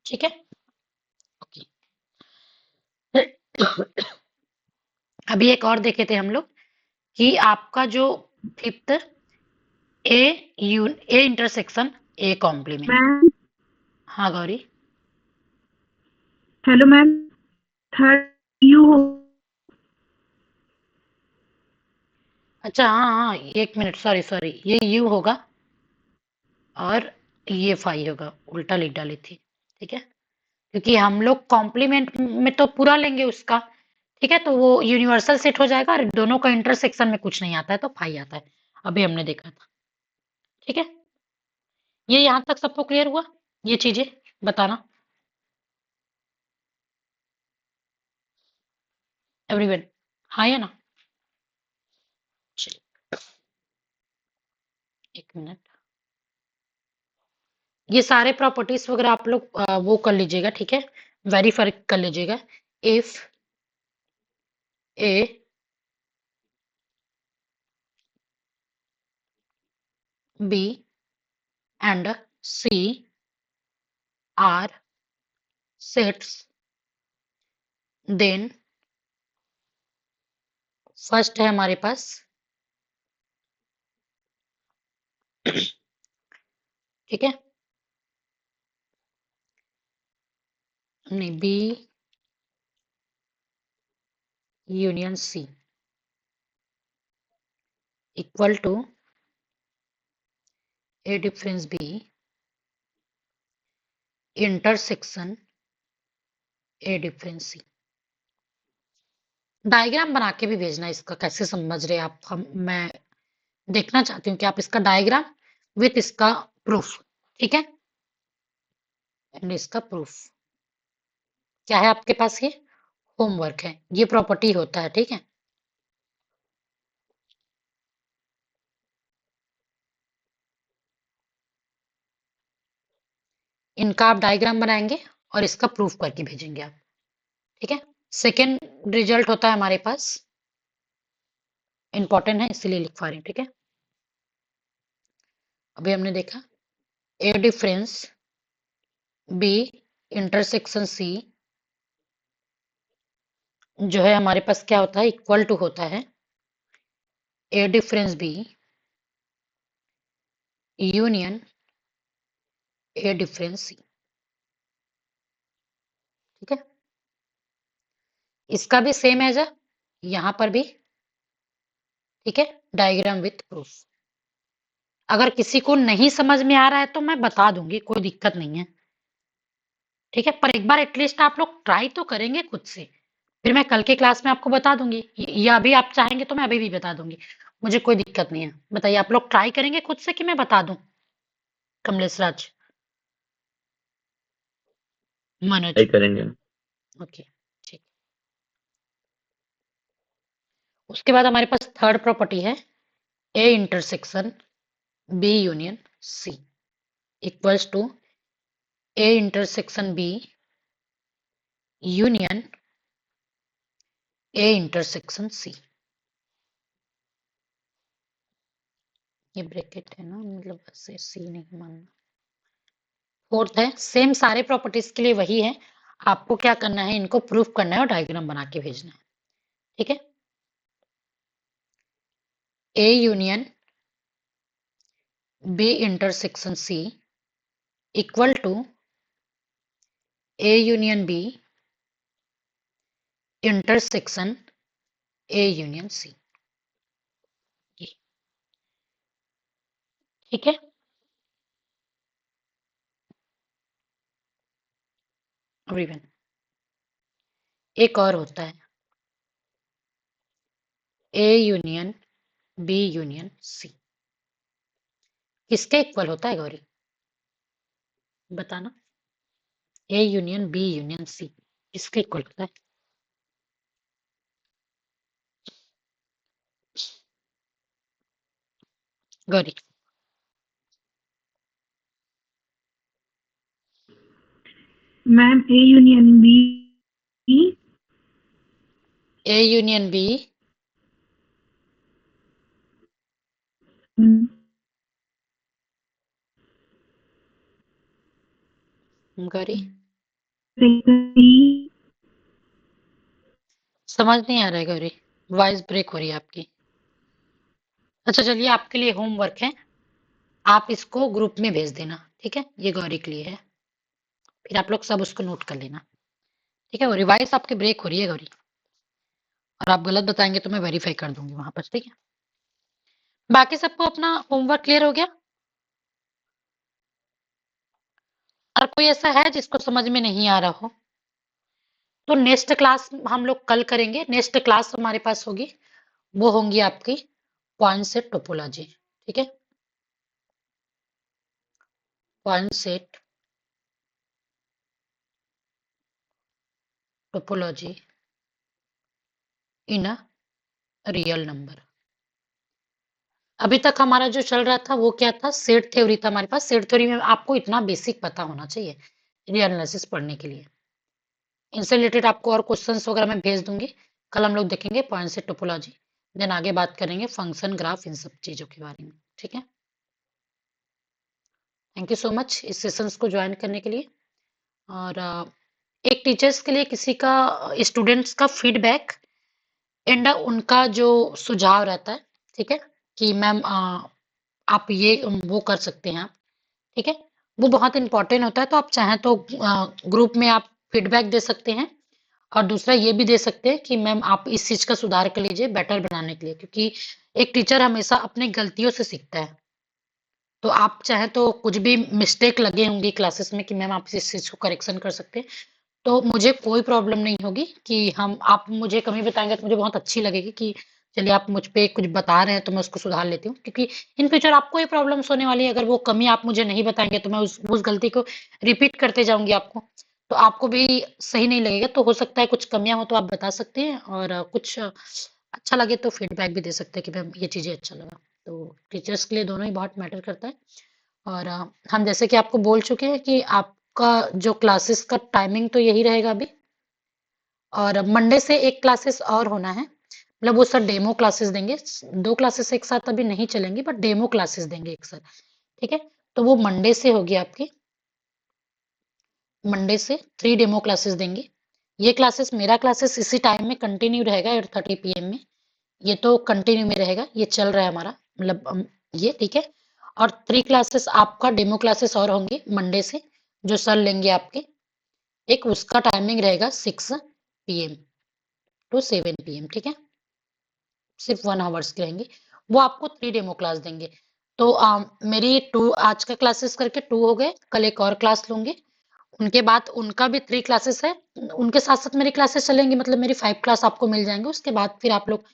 ठीक है, ओके। अभी एक और देखे थे हम लोग कि आपका जो fifth A intersection A complement. Ma'am, हाँ Gauri, hello ma'am, third you हो। अच्छा हाँ हाँ, एक मिनट, सॉरी, ये यू होगा और ये 5 होगा, उल्टा लिख डाली थी, ठीक है, क्योंकि हम लोग कॉम्प्लीमेंट में तो पूरा लेंगे उसका, ठीक है, तो वो यूनिवर्सल सेट हो जाएगा और दोनों का इंटरसेक्शन में कुछ नहीं आता है तो 5 आता है, अभी हमने देखा था, ठीक है। ये यहाँ तक सबको क्लियर हुआ, ये चीजें बताना एवरीवन, हाँ या ना। चलिए एक मिनट, ये सारे प्रॉपर्टीज वगैरह आप लोग वो कर लीजिएगा, ठीक है, वेरीफाई कर लीजिएगा। If A B and C are sets, then first है हमारे पास ठीक है, नहीं, B union C equal to A difference B intersection A difference C. Diagram बना के भी भेजना इसका, कैसे समझ रहे आप, मैं देखना चाहती हूँ कि आप इसका डायग्राम विथ इसका प्रूफ, ठीक है, एंड इसका प्रूफ क्या है आपके पास, ये होमवर्क है, ये प्रॉपर्टी होता है, ठीक है। इनका आप डायग्राम बनाएंगे और इसका प्रूफ करके भेजेंगे आप, ठीक है। सेकेंड रिजल्ट होता है हमारे पास, इंपॉर्टेंट है इसलिए लिखवा रही हूँ, ठीक है। अभी हमने देखा ए डिफरेंस बी इंटरसेक्शन सी, जो है हमारे पास क्या होता है, इक्वल टू होता है A difference B union A difference C, ठीक है। इसका भी सेम है यहां पर भी, ठीक है, डायग्राम विथ प्रूफ। अगर किसी को नहीं समझ में आ रहा है तो मैं बता दूंगी, कोई दिक्कत नहीं है, ठीक है। पर एक बार एटलीस्ट आप लोग ट्राई तो करेंगे खुद से, फिर मैं कल के क्लास में आपको बता दूंगी, या अभी आप चाहेंगे तो मैं अभी भी बता दूंगी, मुझे कोई दिक्कत नहीं है। बताइए, आप लोग ट्राई करेंगे खुद से कि मैं बता दूं? कमलेश राज, मनोज, ट्राई करेंगे। ओके, ठीक। उसके बाद हमारे पास थर्ड प्रॉपर्टी है A intersection B union C equals to A intersection B union A intersection C. ये ब्रैकेट है ना, मतलब ऐसे सी नहीं मानना। फोर्थ है, सेम सारे प्रॉपर्टीज के लिए वही है, आपको क्या करना है, इनको प्रूफ करना है और डायग्राम बना के भेजना है, ठीक है। A union B intersection C equal to A union B intersection A union C, ठीक है। एवरीवन, एक और होता है A union B union C, किसके इक्वल होता है गौरी, बताना। A union B union C किसके इक्वल होता है? Gauri, ma'am A union B A union B Gauri, समझ नहीं आ रहा है गौरी, वॉइस ब्रेक हो रही है आपकी। अच्छा चलिए, आपके लिए होमवर्क है, आप इसको ग्रुप में भेज देना, ठीक है, ये गौरी के लिए है, फिर आप लोग सब उसको नोट कर लेना, ठीक है। गौरी, वॉइस आपकी ब्रेक हो रही है गौरी, और आप गलत बताएंगे तो मैं वेरीफाई कर दूंगी वहां पर, ठीक है। बाकी सबको अपना होमवर्क क्लियर हो गया? और कोई ऐसा है जिसको समझ में नहीं आ रहा हो तो नेक्स्ट क्लास हम लोग कल करेंगे। नेक्स्ट क्लास हमारे पास होगी, वो होंगी आपकी पॉइंट सेट टोपोलॉजी, ठीक है, point set topology in a real number. अभी तक हमारा जो चल रहा था वो क्या था, सेट थ्योरी था हमारे पास। सेट थ्योरी में आपको इतना बेसिक पता होना चाहिए रियल एनालिसिस पढ़ने के लिए। इनसे रिलेटेड आपको और क्वेश्चंस वगैरह मैं भेज दूंगी। कल हम लोग देखेंगे पॉइंट सेट टोपोलॉजी, देन आगे बात करेंगे फंक्शन, ग्राफ, इन सब चीजों के बारे में, ठीक है। थैंक यू सो मच इस सेशंस को ज्वाइन करने के लिए। और एक टीचर्स के लिए किसी का, स्टूडेंट्स का फीडबैक एंड उनका जो सुझाव रहता है, ठीक है, कि मैम आप ये वो कर सकते हैं आप, ठीक है, वो बहुत इंपॉर्टेंट होता है। तो आप चाहें तो ग्रुप में आप फीडबैक दे सकते हैं, और दूसरा ये भी दे सकते हैं कि मैम आप इस चीज का सुधार कर लीजिए बेटर बनाने के लिए, क्योंकि एक टीचर हमेशा अपनी गलतियों से सीखता है। तो आप चाहे तो कुछ भी मिस्टेक लगे होंगी क्लासेस में कि मैम आप इस चीज़ को करेक्शन कर सकते हैं, तो मुझे कोई प्रॉब्लम नहीं होगी कि आप मुझे कमी बताएंगे तो मुझे बहुत अच्छी लगेगी कि चलिए आप मुझ पे कुछ बता रहे हैं तो मैं उसको सुधार लेती हूँ, क्योंकि इन फ्यूचर आपको ये प्रॉब्लम्स होने वाली है। अगर वो कमी आप मुझे नहीं बताएंगे तो मैं उस गलती को रिपीट करते जाऊंगी आपको, तो आपको भी सही नहीं लगेगा। तो हो सकता है कुछ कमियां हो तो आप बता सकते हैं, और कुछ अच्छा लगे तो फीडबैक भी दे सकते हैं कि मैम ये चीज़ें अच्छा लगा। तो टीचर्स के लिए दोनों ही बहुत मैटर करता है। और हम जैसे कि आपको बोल चुके हैं कि आपका जो क्लासेस का टाइमिंग तो यही रहेगा अभी, और मंडे से एक क्लासेस और होना है, मतलब वो सर डेमो क्लासेस देंगे। 2 क्लासेस एक साथ अभी नहीं चलेंगी, बट डेमो क्लासेस देंगे एक साथ, ठीक है? तो वो मंडे से होगी आपकी, मंडे से 3 डेमो क्लासेस देंगे। ये क्लासेस, मेरा क्लासेस इसी टाइम में कंटिन्यू रहेगा 8:30 PM में। ये तो कंटिन्यू में रहेगा, ये चल रहा है हमारा, मतलब ये ठीक है। और 3 क्लासेस आपका डेमो क्लासेस और होंगे मंडे से, जो सर लेंगे आपके। एक उसका टाइमिंग रहेगा 6 PM टू 7 PM, ठीक है? सिर्फ 1 आवर्स के रहेंगे। वो आपको 3 डेमो क्लास देंगे। तो मेरी 2 आज का क्लासेस करके 2 हो गए, कल एक और क्लास लूंगी। उनके बाद उनका भी 3 क्लासेस है, उनके साथ साथ मेरी क्लासेस चलेंगी, मतलब मेरी 5 क्लास आपको मिल जाएंगे। उसके बाद फिर आप लोग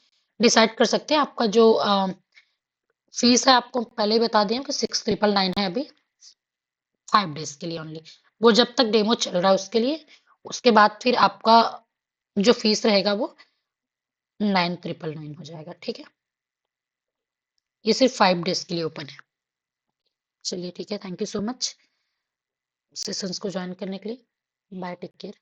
डिसाइड कर सकते हैं। आपका जो फीस है आपको पहले ही बता दिया कि 6,999 है अभी, 5 डेज के लिए ओनली। वो जब तक डेमो चल रहा है उसके लिए, उसके बाद फिर आपका जो फीस रहेगा वो 9,999 हो जाएगा, ठीक है? ये सिर्फ 5 डेज के लिए ओपन है। चलिए ठीक है, thank you so much sessions को ज्वाइन करने के लिए। Bye, take care.